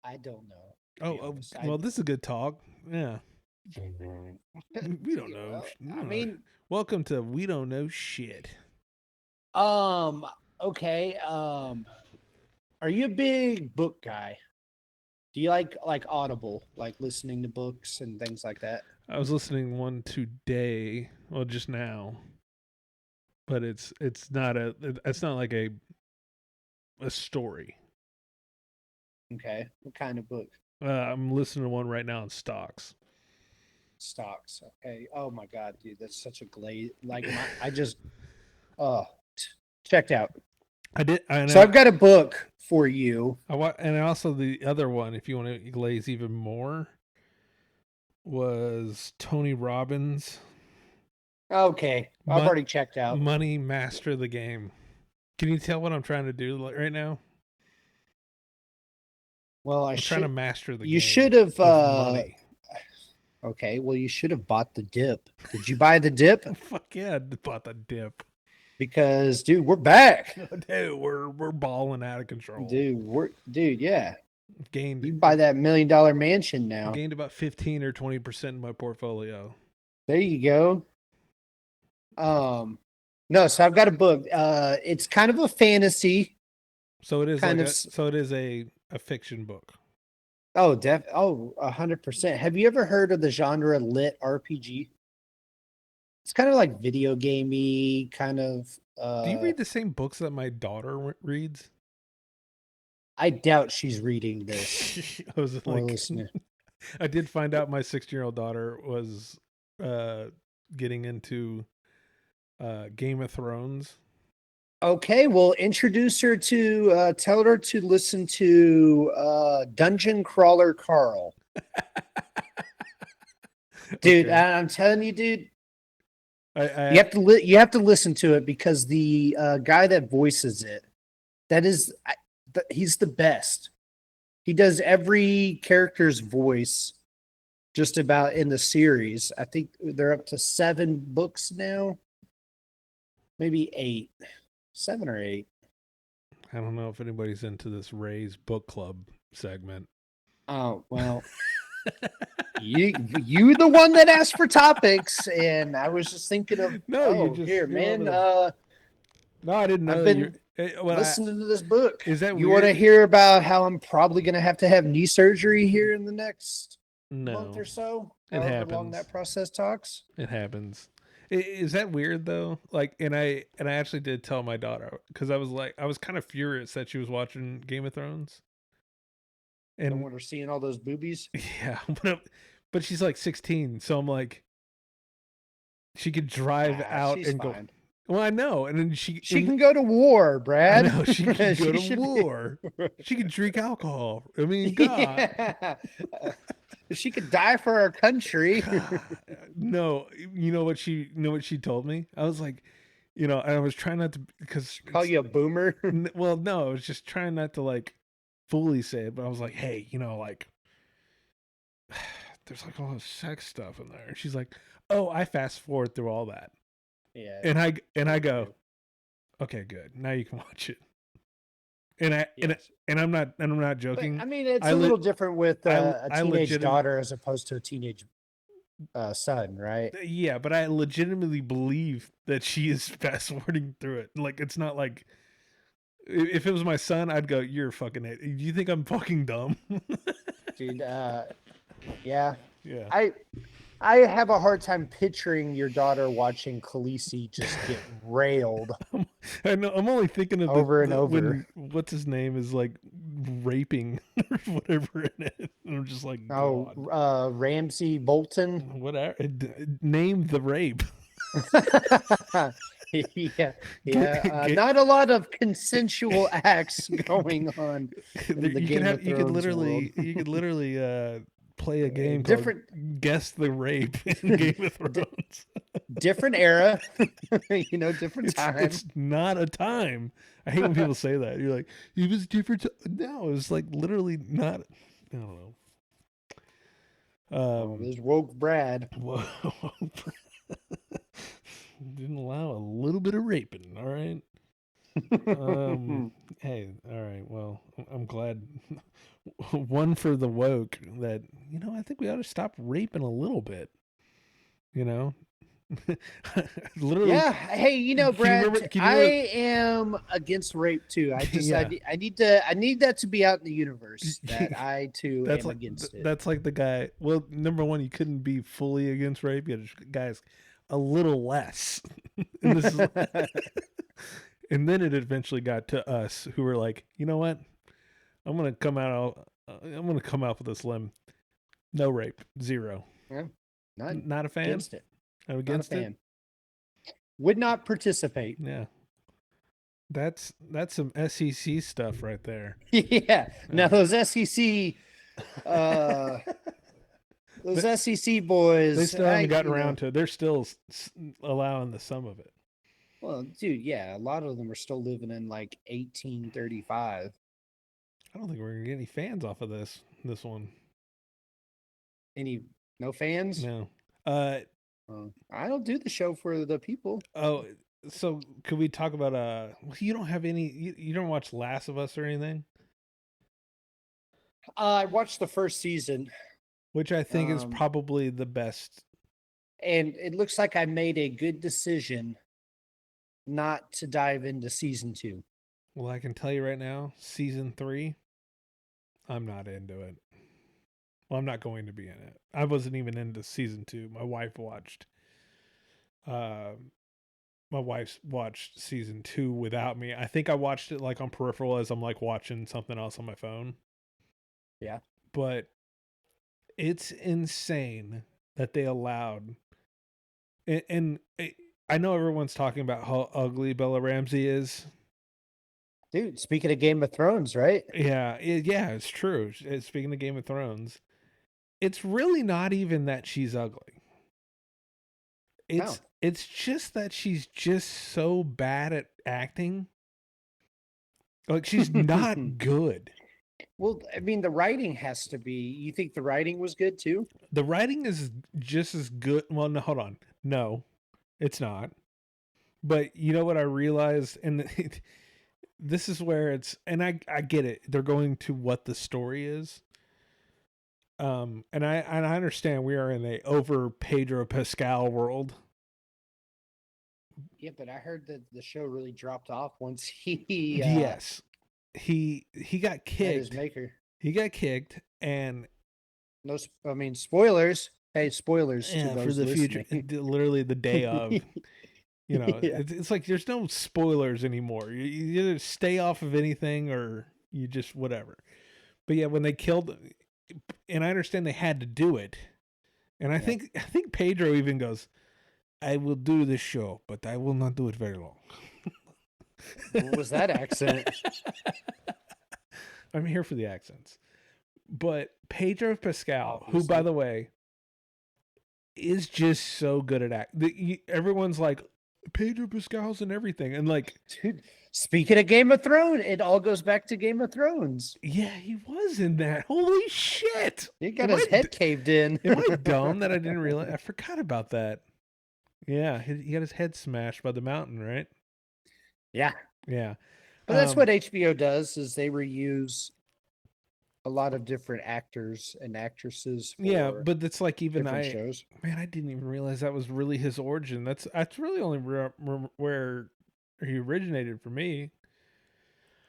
I don't know. to Oh, be honest. well, this is a good talk. Yeah, we don't Yeah, know. well, We I don't know. mean, Welcome to We Don't Know Shit. okay. Are you a big book guy? Do you like Audible, like listening to books and things like that? I was listening to one today, well, just now, but it's not like a story. Okay. What kind of book? I'm listening to one right now on stocks. Stocks. Okay. Oh my God, dude, that's such a glaze. Like I just, checked out. I did. I know. So I've got a book for you. And also the other one, if you want to glaze even more, was Tony Robbins, Okay, I've Mon- already checked out. Money Master the Game. Can you tell what I'm trying to do right now? Well, I I'm trying to should. master the game. You should have. with money. Okay, well, you should have bought the dip. Did you buy the dip? Fuck yeah, I bought the dip. Because, dude, we're back. Dude, we're balling out of control. Dude, yeah. Gained You can buy that $1 million mansion now. gained about 15 or 20% in my portfolio. There you go. No, so I've got a book. It's kind of a fantasy. So it is Kind like of so it is a fiction book. Oh, 100%. Have you ever heard of the genre lit RPG? It's kind of like video gamey, kind of. Do you read the same books that my daughter reads? I doubt she's reading this. I was or like, listening. I did find out my 16-year-old daughter was getting into Game of Thrones. Okay, well, introduce her to, tell her to listen to Dungeon Crawler Carl. Dude, Okay. I'm telling you, dude, I you have to you have to listen to it because the guy that voices it, he's the best. He does every character's voice just about in the series. I think they're up to 7 books now, maybe 8, 7 or 8. I don't know if anybody's into this Ray's book club segment. Oh well, you the one that asked for topics, and I was just thinking of here, man. No, I didn't know. I've that been well, listening to this book. is that You want to weird? hear about how I'm probably going to have knee surgery here in the next month No, or so? it However long happens. that process talks. it happens. Is that weird though? Like, and I actually did tell my daughter because I was kind of furious that she was watching Game of Thrones. And And when we're seeing all those boobies, yeah, but she's like 16, so I'm like, she could drive out she's and go. fine. Well, I know, and then she can go to war, I Brad. know she can go to should be- war. She can drink alcohol. I mean, God. Yeah. She could die for our country. God. No, you know what she told me? I was like, and I was trying not to because Call you a boomer. well, no, I was just trying not to like fully say it, but I was like, hey, like there's like all this sex stuff in there. And she's like, oh, I fast forward through all that. Yeah. And I go, okay, good. Now you can watch it. And Yes. I'm not But, joking. I mean, it's I a le- little different with I a teenage legit- daughter as opposed to a teenage son, right? Yeah, but I legitimately believe that she is fast forwarding through it. Like, it's not like if it was my son, I'd go, "You're fucking it. Do you think I'm fucking dumb?" Dude, yeah. Yeah. I have a hard time picturing your daughter watching Khaleesi just get railed. I know. I'm only thinking of Over and over. when what's his name is like raping or whatever in it. And I'm just like, God. Ramsey Bolton. Whatever. Name the rape. yeah, not a lot of consensual acts going on. In the Game of you could Thrones literally play a game different- called Guess the Rape in Game of Thrones. Different era, different time. It's not a time. I hate when people say that. You're like, it was different. No, it was like literally not. I don't know. There's woke Brad. Whoa. Didn't allow a little bit of raping. All right. Hey, all right. Well, I'm glad. One for the woke that, I think we ought to stop raping a little bit. Literally. Yeah. Hey, Brad, I am against rape too. I just, I need that to be out in the universe that I too am against it. That's like the guy. Well, number one, you couldn't be fully against rape. You guys, a little less. And, and then it eventually got to us who were like, you know what? I'm gonna come out with this limb. No rape, zero. Yeah, not a fan. Against it. I'm against it. Would not participate. Yeah. That's some SEC stuff right there. Yeah. Now those SEC those SEC boys, they still haven't gotten around to it. They're still allowing the sum of it. Well, dude, yeah, a lot of them are still living in like 1835. I don't think we're gonna get any fans off of this one. No fans? No. I don't do the show for the people. Oh, so could we talk about you don't have any you don't watch Last of Us or anything? I watched the first season, which I think is probably the best. And it looks like I made a good decision not to dive into season 2. Well, I can tell you right now, season 3, I'm not into it. Well, I'm not going to be in it. I wasn't even into season 2. My wife watched. My wife's watched season 2 without me. I think I watched it like on peripheral as I'm like watching something else on my phone. Yeah. But it's insane that they allowed. And I know everyone's talking about how ugly Bella Ramsey is. Dude, speaking of Game of Thrones, right? Yeah, it's true. Speaking of Game of Thrones, it's really not even that she's ugly. It's just that she's just so bad at acting. Like, she's not good. Well, I mean, the writing has to be. You think the writing was good too? The writing is just as good. Well, no, hold on. No, it's not. But you know what I realized? And this is where it's, and I get it. They're going to what the story is. And I understand we are in a over Pedro Pascal world. Yeah, but I heard that the show really dropped off once he yes, he got kicked. His maker. He got kicked, and no, I mean spoilers. Hey, spoilers yeah, to those for the listening. future. Literally the day of. It's like there's no spoilers anymore. You either stay off of anything or you just whatever. But yeah, when they killed, and I understand they had to do it, and I think Pedro even goes, "I will do this show, but I will not do it very long." What was that accent? I'm here for the accents. But Pedro Pascal, who by the way is just so good at acting. Everyone's like, Pedro Pascal's and everything, and like, dude, speaking of Game of Thrones, it all goes back to Game of Thrones. Yeah, he was in that. Holy shit! He got his head caved in. Am I dumb that I didn't realize? I forgot about that. Yeah, he got his head smashed by the mountain, right? Yeah, yeah. But that's what HBO does: is they reuse a lot of different actors and actresses. Yeah, but it's like even shows. Man, I didn't even realize that was really his origin. That's really only where he originated for me.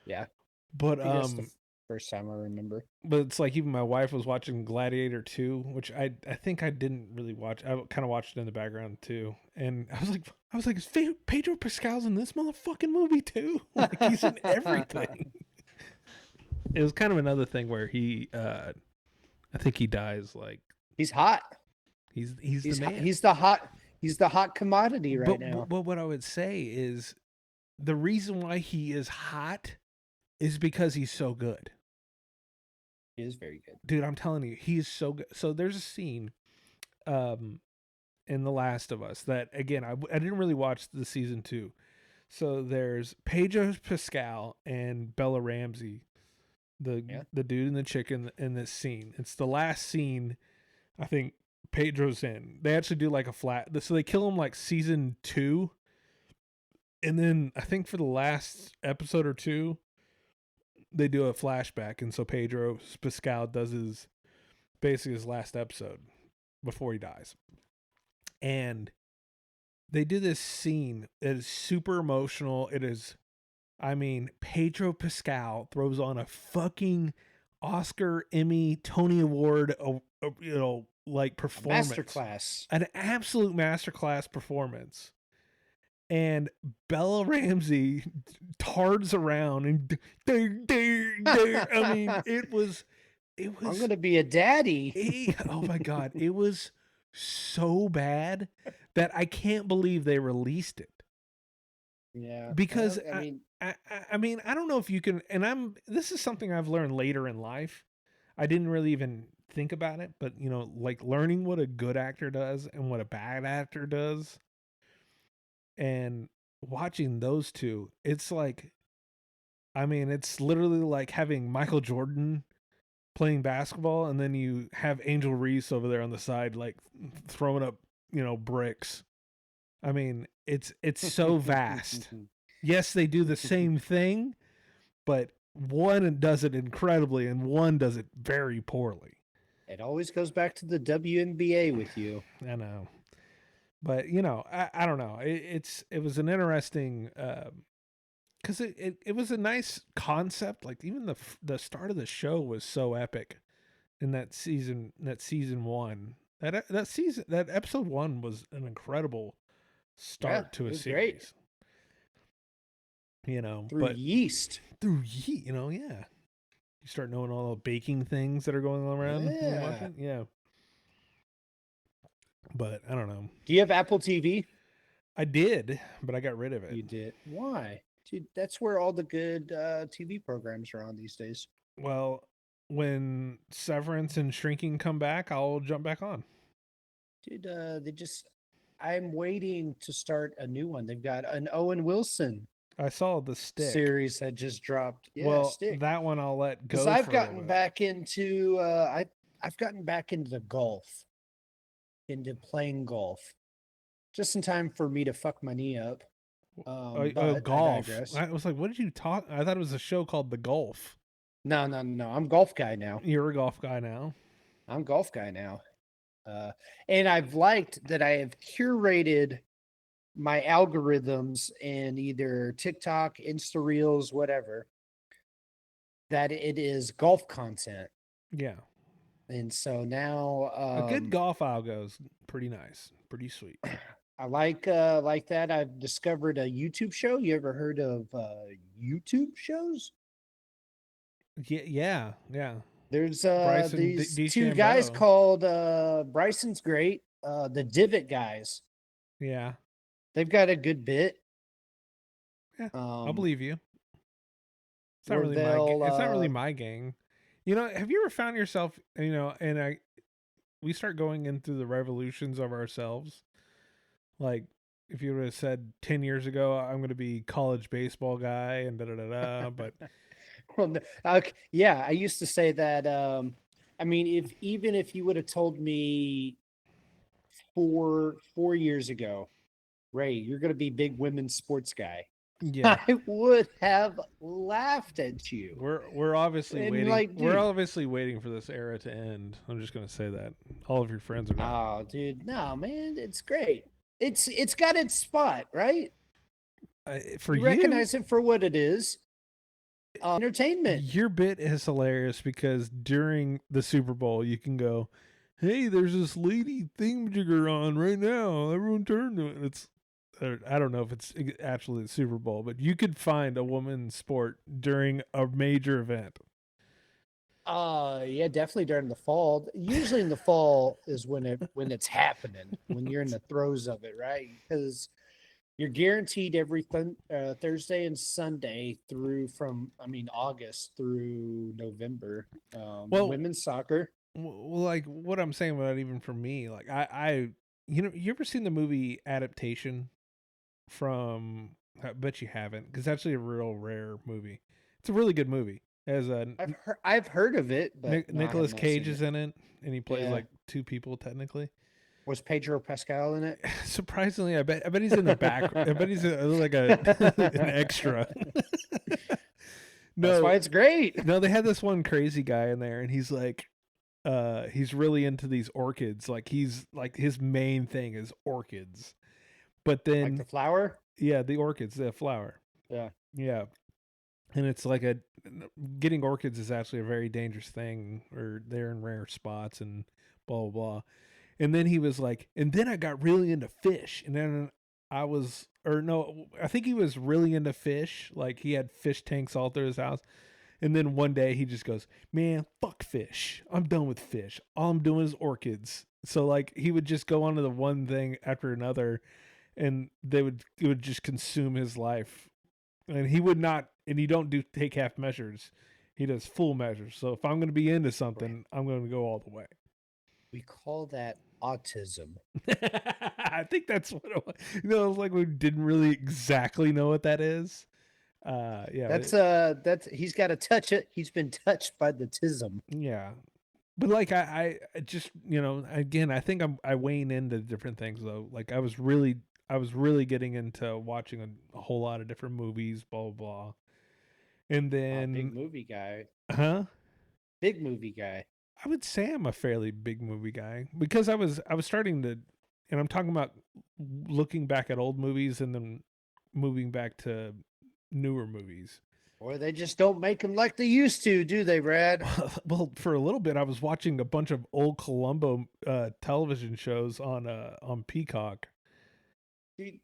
Yeah, but that's the first time I remember. But it's like even my wife was watching Gladiator 2, which I think I didn't really watch. I kind of watched it in the background too, and I was like, is Pedro Pascal's in this motherfucking movie too? Like, he's in everything. It was kind of another thing where he, I think he dies like he's hot. He's the man. He's the hot. He's the hot commodity right now. But what I would say is the reason why he is hot is because he's so good. He is very good. Dude, I'm telling you, he is so good. So there's a scene in The Last of Us that, again, I didn't really watch the season 2. So there's Pedro Pascal and Bella Ramsey, the dude and the chick in this scene. It's the last scene I think Pedro's in. They actually do like a flat. So they kill him like season 2. And then I think for the last episode or 2, they do a flashback. And so Pedro Pascal does basically his last episode before he dies. And they do this scene. It is super emotional. It is, I mean, Pedro Pascal throws on a fucking Oscar, Emmy, Tony Award, like performance. Masterclass. An absolute masterclass performance. And Bella Ramsey tards around and I mean, it was I'm gonna be a daddy. oh my God. It was so bad that I can't believe they released it. Yeah. Because well, I mean, I don't know if you can, and this is something I've learned later in life. I didn't really even think about it, but like learning what a good actor does and what a bad actor does, and watching those two, it's like, I mean, it's literally like having Michael Jordan playing basketball, and then you have Angel Reese over there on the side, like throwing up, bricks. I mean, it's so vast. Yes, they do the same thing, but one does it incredibly and one does it very poorly. It always goes back to the WNBA with you. I know. But, I don't know. It was an interesting, because it was a nice concept. Like even the start of the show was so epic in that season 1. That episode 1 was an incredible start to a series. Great. Through yeast. Through yeast, yeah. You start knowing all the baking things that are going on around. Yeah. But I don't know. Do you have Apple TV? I did, but I got rid of it. You did? Why? Dude, that's where all the good TV programs are on these days. Well, when Severance and Shrinking come back, I'll jump back on. Dude, I'm waiting to start a new one. They've got an Owen Wilson. I saw the Stick series that just dropped. Yeah, well, Stick. That one I'll let go. Because I've gotten back into I've gotten back into the golf, into playing golf, just in time for me to fuck my knee up. Golf. I was like, what did you talk? I thought it was a show called The Golf. No. I'm golf guy now. You're a golf guy now. I'm golf guy now. And I've liked that I have curated my algorithms in either TikTok, Insta Reels, whatever, that it is golf content. Yeah. And so now a good golf algo is pretty nice, pretty sweet. I like that. I've discovered a YouTube show. You ever heard of YouTube shows? Yeah. There's these two DeChambeau. guys called Bryson's great. The Divot guys. Yeah. They've got a good bit. Yeah, I'll believe you. It's not really my gang. Have you ever found yourself, we start going into the revolutions of ourselves. Like if you would have said 10 years ago, I'm going to be college baseball guy and but well, yeah, I used to say that. I mean, if you would have told me 4 years ago, Ray, you're going to be big women's sports guy. Yeah, I would have laughed at you. We're obviously and waiting. like, we're obviously waiting for this era to end. I'm just going to say that all of your friends are not. Oh, dude, no, man, it's great. It's got its spot, right? You recognize it for what it is. Entertainment. Your bit is hilarious because during the Super Bowl, you can go, "Hey, there's this lady thingamajigger on right now. Everyone turn to it." I don't know if it's actually the Super Bowl, but you could find a woman's sport during a major event. Yeah, definitely during the fall. Usually in the fall is when it's happening, when you're in the throes of it, right? Because you're guaranteed every Thursday and Sunday through August through November. Well- Women's soccer. Well, like what I'm saying about even for me, like you ever seen the movie Adaptation from? I bet you haven't, because it's actually a real rare movie. It's a really good movie. As a I've heard of it, but no, I have Nicolas not Cage seen is it. in it, and he plays Yeah. like two people technically. Was Pedro Pascal in it? Surprisingly, I bet he's in the back. I bet he's like an extra. That's why it's great. No, they had this one crazy guy in there, and he's like, he's really into these orchids. Like he's like his main thing is orchids. But then, Like the flower. yeah, the orchids, the flower. Yeah. Yeah. And it's like getting orchids is actually a very dangerous thing, or they're in rare spots and blah, blah, blah. And then he was like, and then I got really into fish. And then I think he was really into fish. Like he had fish tanks all through his house. And then one day he just goes, man, fuck fish. I'm done with fish. All I'm doing is orchids. So like he would just go on to the one thing after another, and it would just consume his life. And he would not, and he don't take half measures. He does full measures. So if I'm going to be into something, I'm going to go all the way. We call that autism. I think that's what it was. It's like we didn't really exactly know what that is. Yeah. That's he's got to touch it. He's been touched by the tism. Yeah. But like I just, again, I think I wane into different things though. Like I was really getting into watching a whole lot of different movies, blah blah blah. And then Big movie guy. huh? Big movie guy. I would say I'm a fairly big movie guy, because I was starting to, and I'm talking about looking back at old movies and then moving back to newer movies. Or they just don't make them like they used to, do they, Brad? Well, for a little bit, I was watching a bunch of old Columbo television shows on Peacock. Dude,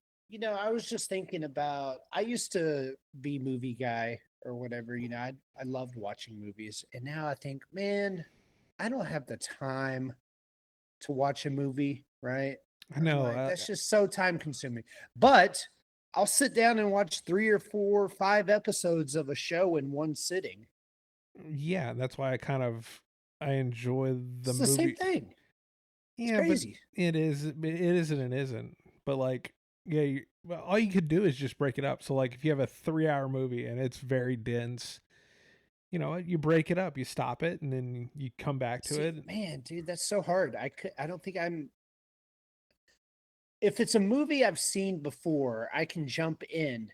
I was just thinking about, I used to be movie guy or whatever, I loved watching movies. And now I think, man, I don't have the time to watch a movie, right? I know. That's just so time consuming. But I'll sit down and watch 3 or 4 or 5 episodes of a show in one sitting. Yeah, that's why I enjoy the It's movie. the same thing. Yeah, Crazy. but it is. It isn't. It isn't. But like, yeah, well, all you could do is just break it up. So like, if you have a 3-hour movie and it's very dense, you break it up, you stop it, and then you come back to it. Man, dude, that's so hard. I don't think I'm. If it's a movie I've seen before, I can jump in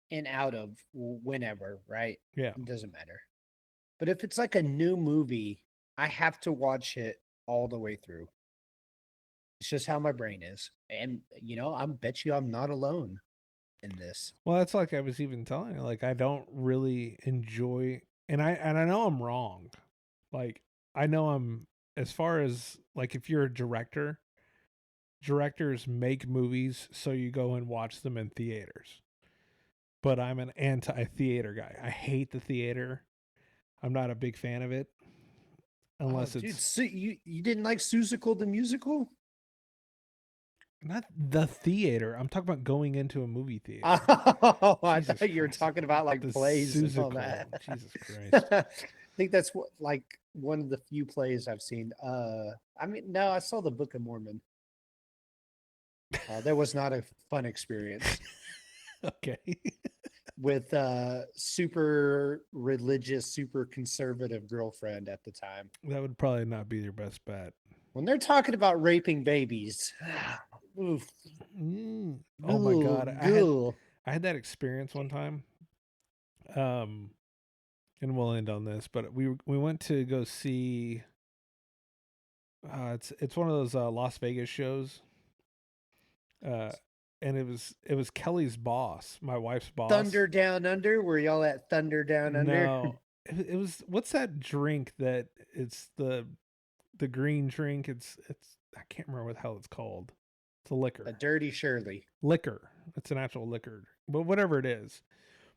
and out of whenever, right? Yeah. It doesn't matter. But if it's like a new movie, I have to watch it all the way through. It's just how my brain is. And, I bet you I'm not alone in this. Well, that's like I was even telling you. Like, I don't really enjoy, and I know I'm wrong. Like, I know I'm, as far as like, if you're a directors make movies so you go and watch them in theaters. But I'm an anti-theater guy. I hate the theater. I'm not a big fan of it. Unless Dude, it's so you didn't like Seussical the musical? not the theater. I'm talking about going into a movie theater. Oh, I Jesus thought you were Christ. talking about like The plays and all Seussical. that. Jesus Christ. I think that's like one of the few plays I've seen. No, I saw the Book of Mormon. That was not a fun experience Okay. with super religious, super conservative girlfriend at the time. That would probably not be your best bet. When they're talking about raping babies, oof. Oh my God. I had that experience one time. And we'll end on this, but we went to go see it's one of those Las Vegas shows. And it was Kelly's boss, my wife's boss. Thunder Down Under? Were y'all at Thunder Down Under? No. It was, what's that drink that it's the green drink? It's I can't remember what the hell it's called. It's a liquor. A Dirty Shirley. Liquor. It's an actual liquor. But whatever it is.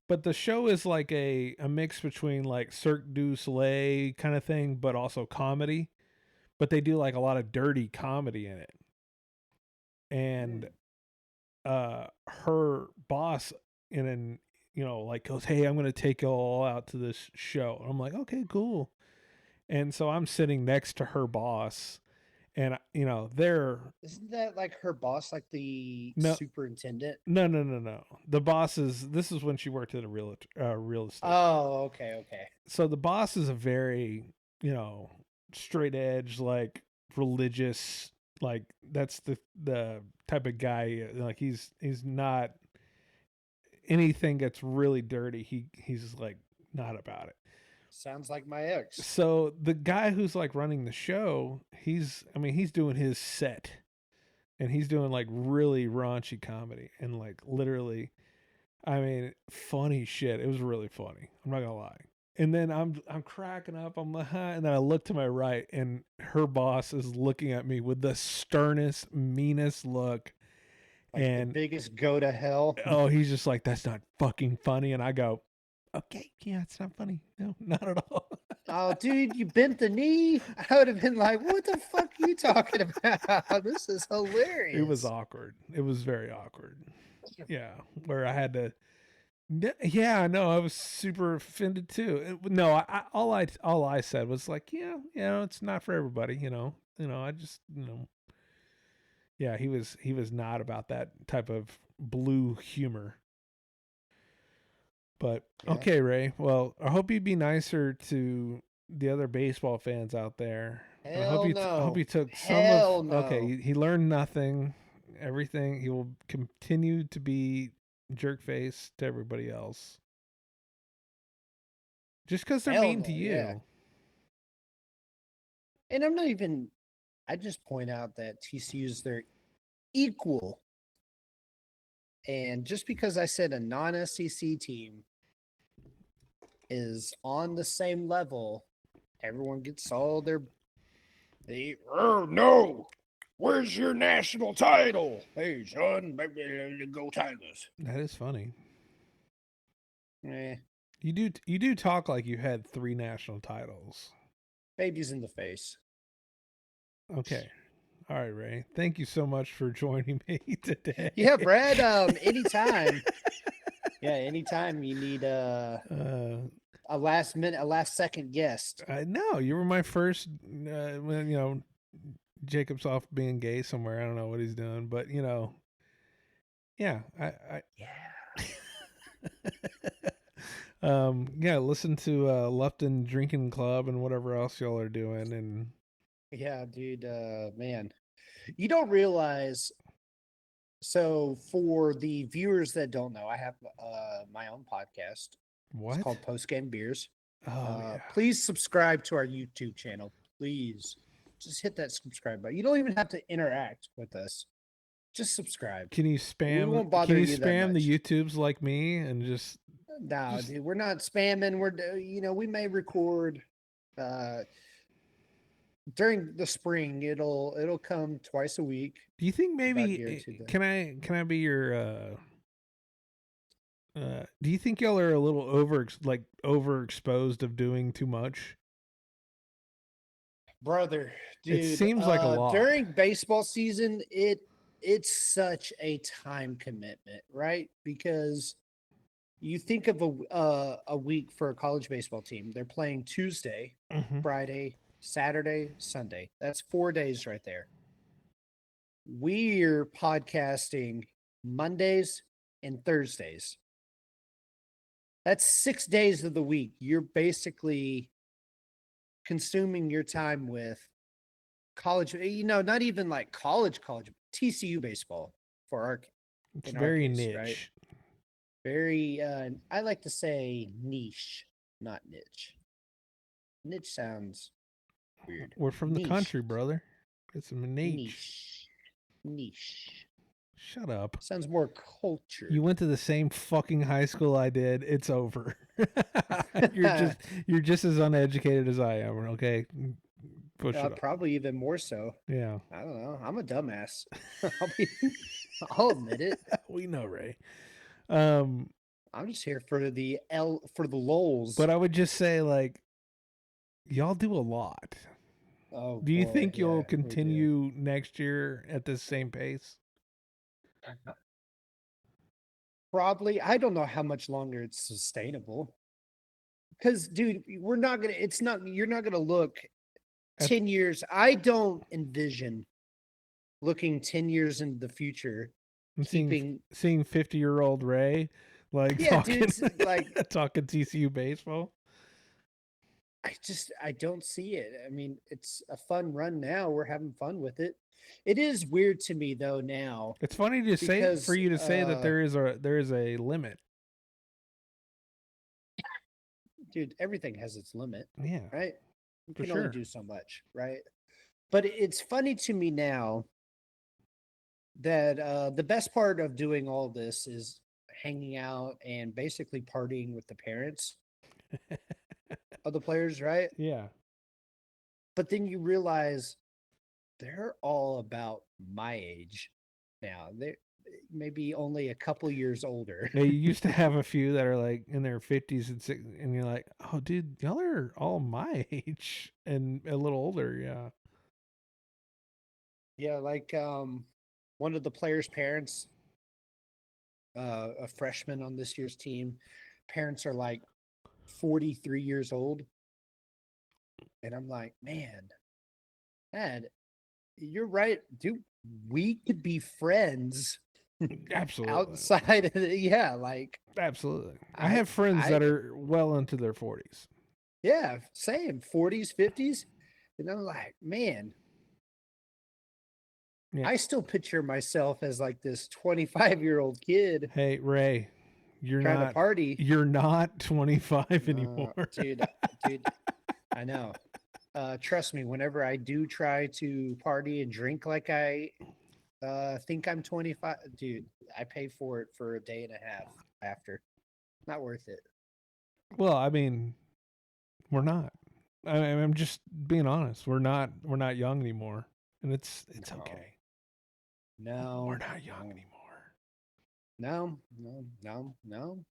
but the show is like a mix between like Cirque du Soleil kind of thing, but also comedy. But they do like a lot of dirty comedy in it. And her boss like goes, "Hey, I'm gonna take you all out to this show." And I'm like, "Okay, cool." And so I'm sitting next to her boss, and they're Isn't that like her boss, like the No. superintendent? no. The boss this is when she worked at a real estate. Oh, okay. So the boss is a very, straight edge, like religious, like that's the type of guy, like he's not anything that's really dirty. He's like not about it. Sounds like my ex. So the guy who's like running the show, he's doing his set, and he's doing like really raunchy comedy and like literally, funny shit. It was really funny. I'm not gonna lie. And then I'm cracking up. I'm like, huh? And then I look to my right, and her boss is looking at me with the sternest, meanest look. Like and the biggest go to hell. oh, he's just like, "That's not fucking funny." And I go, "Okay, yeah, it's not funny. No, not at all." Oh, dude, you bent the knee. I would have been like, "What the fuck are you talking about? This is hilarious." It was awkward. It was very awkward. Yeah, where I had to. Yeah, no, I was super offended too. No, all I said was like, "Yeah, it's not for everybody." I just, yeah, he was not about that type of blue humor. But Yeah. okay, Ray. Well, I hope you'd be nicer to the other baseball fans out there. I Hell hope no. you took some Hell of. no. Okay, he learned nothing. Everything, he will continue to be jerk face to everybody else. Just because they're Hell mean no, to you. yeah. And I'm not even. I just point out that TCU's their equal. And just because I said a non-SEC team is on the same level, everyone gets all their. Oh no! Where's your national title? Hey, son, maybe go Tigers. That is funny. Eh, You do talk like you had 3 national titles. babies in the face. Okay. All right, Ray. Thank you so much for joining me today. Yeah, Brad. Anytime. Yeah, anytime you need a last second guest. I know you were my first. When Jacob's off being gay somewhere. I don't know what he's doing, but yeah. Yeah. Listen to Lupton Drinking Club and whatever else y'all are doing, and Yeah, dude. Man, you don't realize. So, for the viewers that don't know, I have my own podcast. what? It's called Post Game Beers. Oh, yeah. Please subscribe to our YouTube channel. Please, just hit that subscribe button. You don't even have to interact with us. Just subscribe. Can you spam? won't bother Can you you that spam the much. YouTubes like me and just? No, Just- dude, we're not spamming. We may record during the spring. It'll come twice a week. Do you think maybe guaranteed that. can I be your do you think y'all are a little overexposed of doing too much? Brother, dude, It seems like a lot. during baseball season. It's such a time commitment, right? Because you think of a week for a college baseball team. They're playing Tuesday, Mhm. Friday, Saturday, Sunday. That's 4 days right there. We're podcasting Mondays and Thursdays. That's 6 days of the week. You're basically consuming your time with college, not even like college, TCU baseball for our It's in our very case, niche. right? Very, I like to say niche, not niche. Niche sounds weird. We're from the Niche. country, brother. It's a niche. Niche. Shut up. Sounds more cultured. You went to the same fucking high school I did. It's over. you're just as uneducated as I am. Okay, push it up. Probably even more so. Yeah, I don't know. I'm a dumbass. I'll admit it. we know, Ray. I'm just here for the lulz. But I would just say, like, y'all do a lot. Oh, Do you boy, think yeah, you'll we do. continue next year at the same pace? Probably. I don't know how much longer it's sustainable. Because, dude, we're not gonna. It's not. You're not gonna look At- 10 years. I don't envision looking 10 years into the future. I'm Keeping. seeing 50-year-old Ray, like, Yeah, talking, dude, it's like- talking TCU baseball. I don't see it. I mean, it's a fun run now. We're having fun with it. It is weird to me though now. It's funny to say Because, for you to say that there is a limit. Dude, everything has its limit, Yeah. right? You For can sure. only do so much, right? But it's funny to me now that the best part of doing all this is hanging out and basically partying with the parents of the players, right? Yeah. But then you realize they're all about my age now. They're maybe only a couple years older. Yeah, you used to have a few that are like in their 50s and you're like, oh, dude, y'all are all my age and a little older. Yeah. Yeah, like one of the players' parents, a freshman on this year's team, parents are like 43 years old. And I'm like, man, Dad, you're right, dude. We could be friends Absolutely. outside of the, yeah, like, Absolutely. I I- have friends I- that are well into their 40s. yeah, same 40s, 50s. And I'm like, man, Yeah. I still picture myself as like this 25-year-old kid Hey, Ray, you're trying to not party. you're not 25 anymore. Dude, I know. Trust me, whenever I do try to party and drink like I think I'm 25, dude, I pay for it for a day and a half after. Not worth it. Well, I mean, we're not. I'm just being honest. We're not young anymore. And it's No. okay. No. We're not young no, anymore. No.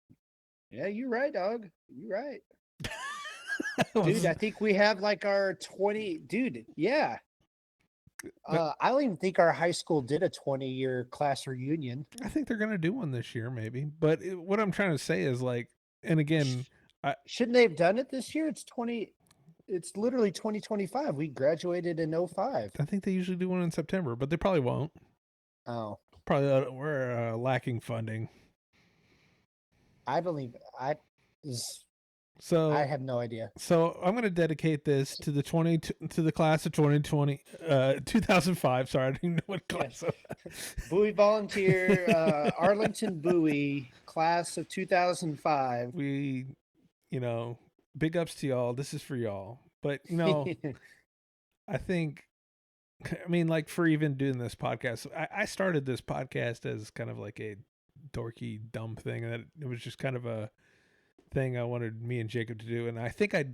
Yeah, you're right, dog. You're right. I Dude, was- I think we have like our 20, dude, yeah. But- I don't even think our high school did a 20-year class reunion. I think they're gonna do one this year, maybe. But what I'm trying to say is like, and again, Shouldn't they have done it this year? It's literally 2025. We graduated in 05. I think they usually do one in September, but they probably won't. Oh, Probably we're lacking funding. I believe So I have no idea. So I'm going to dedicate this to the class of 2005. Sorry, I didn't know what class. Bowie volunteer, Arlington Bowie, class of 2005. We, big ups to y'all. This is for y'all. But I think, like for even doing this podcast, I started this podcast as kind of like a dorky, dumb thing, and it was just kind of a thing I wanted me and Jacob to do, and I think I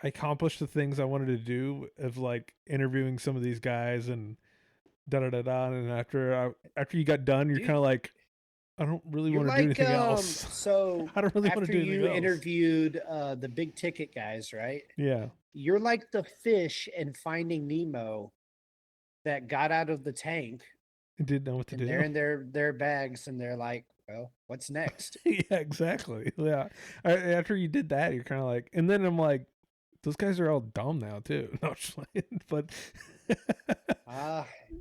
accomplished the things I wanted to do of like interviewing some of these guys and da da da da. And after you got done, you're Dude, kind of like, I don't really You're want to do anything else. So I don't really want after to do anything you else. interviewed the big ticket guys, right? Yeah, You're like the fish in Finding Nemo that got out of the tank I didn't know what to and do. they're in their bags and they're like, well, what's next? Yeah, exactly. Yeah. After you did that, you're kind of like, and then I'm like, those guys are all dumb now too. No, just playing. But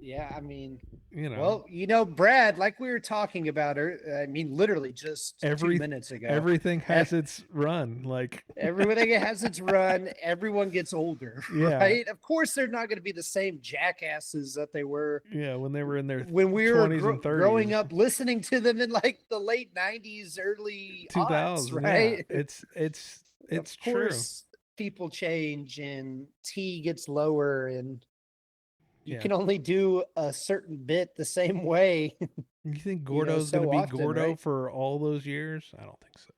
Yeah, I mean, well, well, Brad, like we were talking about her, I mean, literally just 2 minutes ago. everything has its run. Like Everything has its run. Everyone gets older, Yeah. right? Of course, they're not going to be the same jackasses that they were yeah, when they were in their when we were 20s and 30s. growing up, listening to them in like the late 90s, early 2000s, 2000s, right? Yeah. It's Of true. course, people change and T gets lower, and you Yeah. can only do a certain bit the same way. You think know, Gordo's so going to be often, Gordo right? for all those years? I don't think so.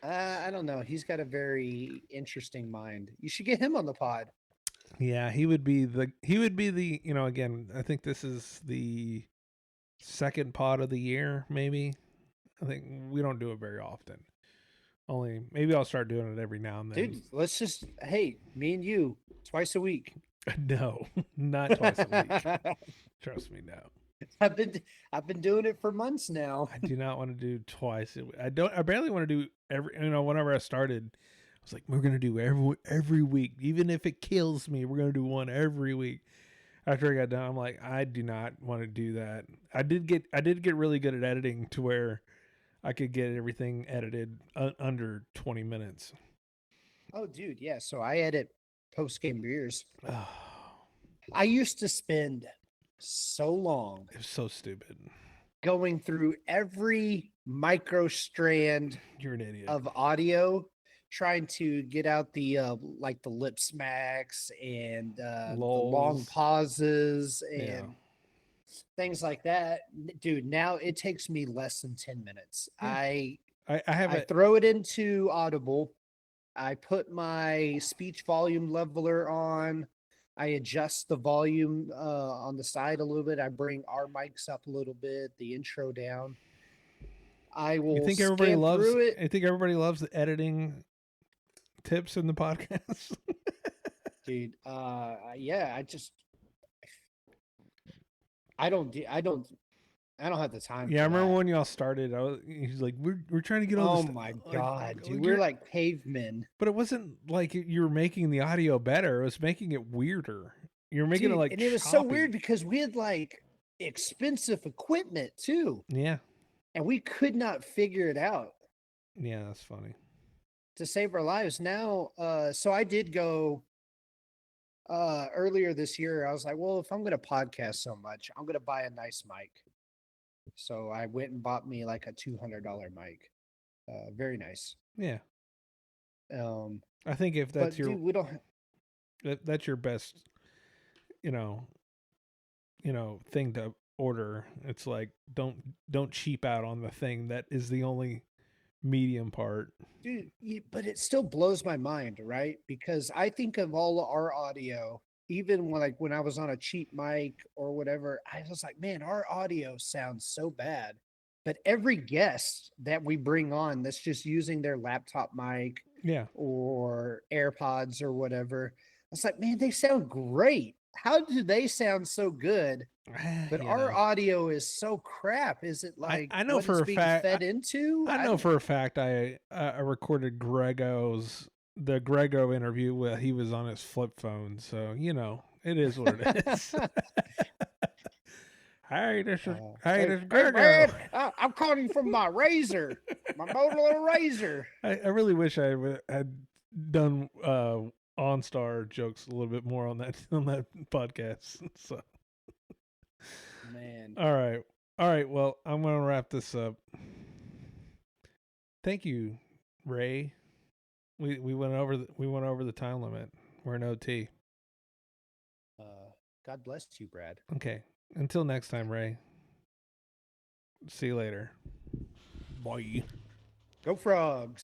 I don't know. He's got a very interesting mind. You should get him on the pod. Yeah, he would be the again, I think this is the second pod of the year, maybe. I think we don't do it very often. Only maybe I'll start doing it every now and then. Dude, let's just me and you twice a week. No, not twice a week. Trust me, no. I've been doing it for months now. I do not want to do twice a week. I barely want to do every. Whenever I started, I was like, we're gonna do every week, even if it kills me. We're gonna do one every week. After I got done, I'm like, I do not want to do that. I did get really good at editing to where I could get everything edited under 20 minutes. Oh, dude, yeah. So I edit post-game beers. Oh, I used to spend so long it was so stupid. going through every micro strand You're an idiot. of audio, trying to get out the like the lip smacks and the long Lulls. pauses and Yeah. things like that. Dude, now it takes me less than 10 minutes. Yeah. I have I throw it into Audible. I put my speech volume leveler on. I adjust the volume on the side a little bit. I bring our mics up a little bit, the intro down. I will You think everybody scan loves through it. I think everybody loves the editing tips in the podcast. Dude, yeah, I don't have the time. Yeah, I for remember that. when y'all started. He's like, we're trying to get all Oh this. my like, god, dude, you're- we're like cavemen. But it wasn't like you were making the audio better. It was making it weirder. You were making Dude, it like, and it was so choppy. weird because we had like expensive equipment too, Yeah, and we could not figure it out yeah, that's funny. to save our lives. Now, so I did go earlier this year. I was like, well, if I'm going to podcast so much, I'm going to buy a nice mic. So I went and bought me like a $200 mic. Very nice. Yeah, Um, I think if but that's dude, we don't. that's your best, you know, thing to order. It's like don't cheap out on the thing that is the only medium part. Dude, but it still blows my mind, right? Because I think of all our audio, even when I was on a cheap mic or whatever, I was like, man, our audio sounds so bad. But every guest that we bring on that's just using their laptop mic Yeah, or AirPods or whatever, I was like, man, they sound great. How do they sound so good? But you our know. audio is so crap. Is it like I know what for it's a being fact- fed into? I know for a fact I recorded the Grego interview where he was on his flip phone, so it is what it is. Hey, this is Hey, Grego. man, I'm calling you from my razor, my Motorola razor. I really wish I had done OnStar jokes a little bit more on that podcast. So Man, all right. Well, I'm gonna wrap this up. Thank you, Ray. We went over the time limit. We're in OT. God bless you, Brad. Okay. Until next time, Ray. See you later. Bye. Go Frogs.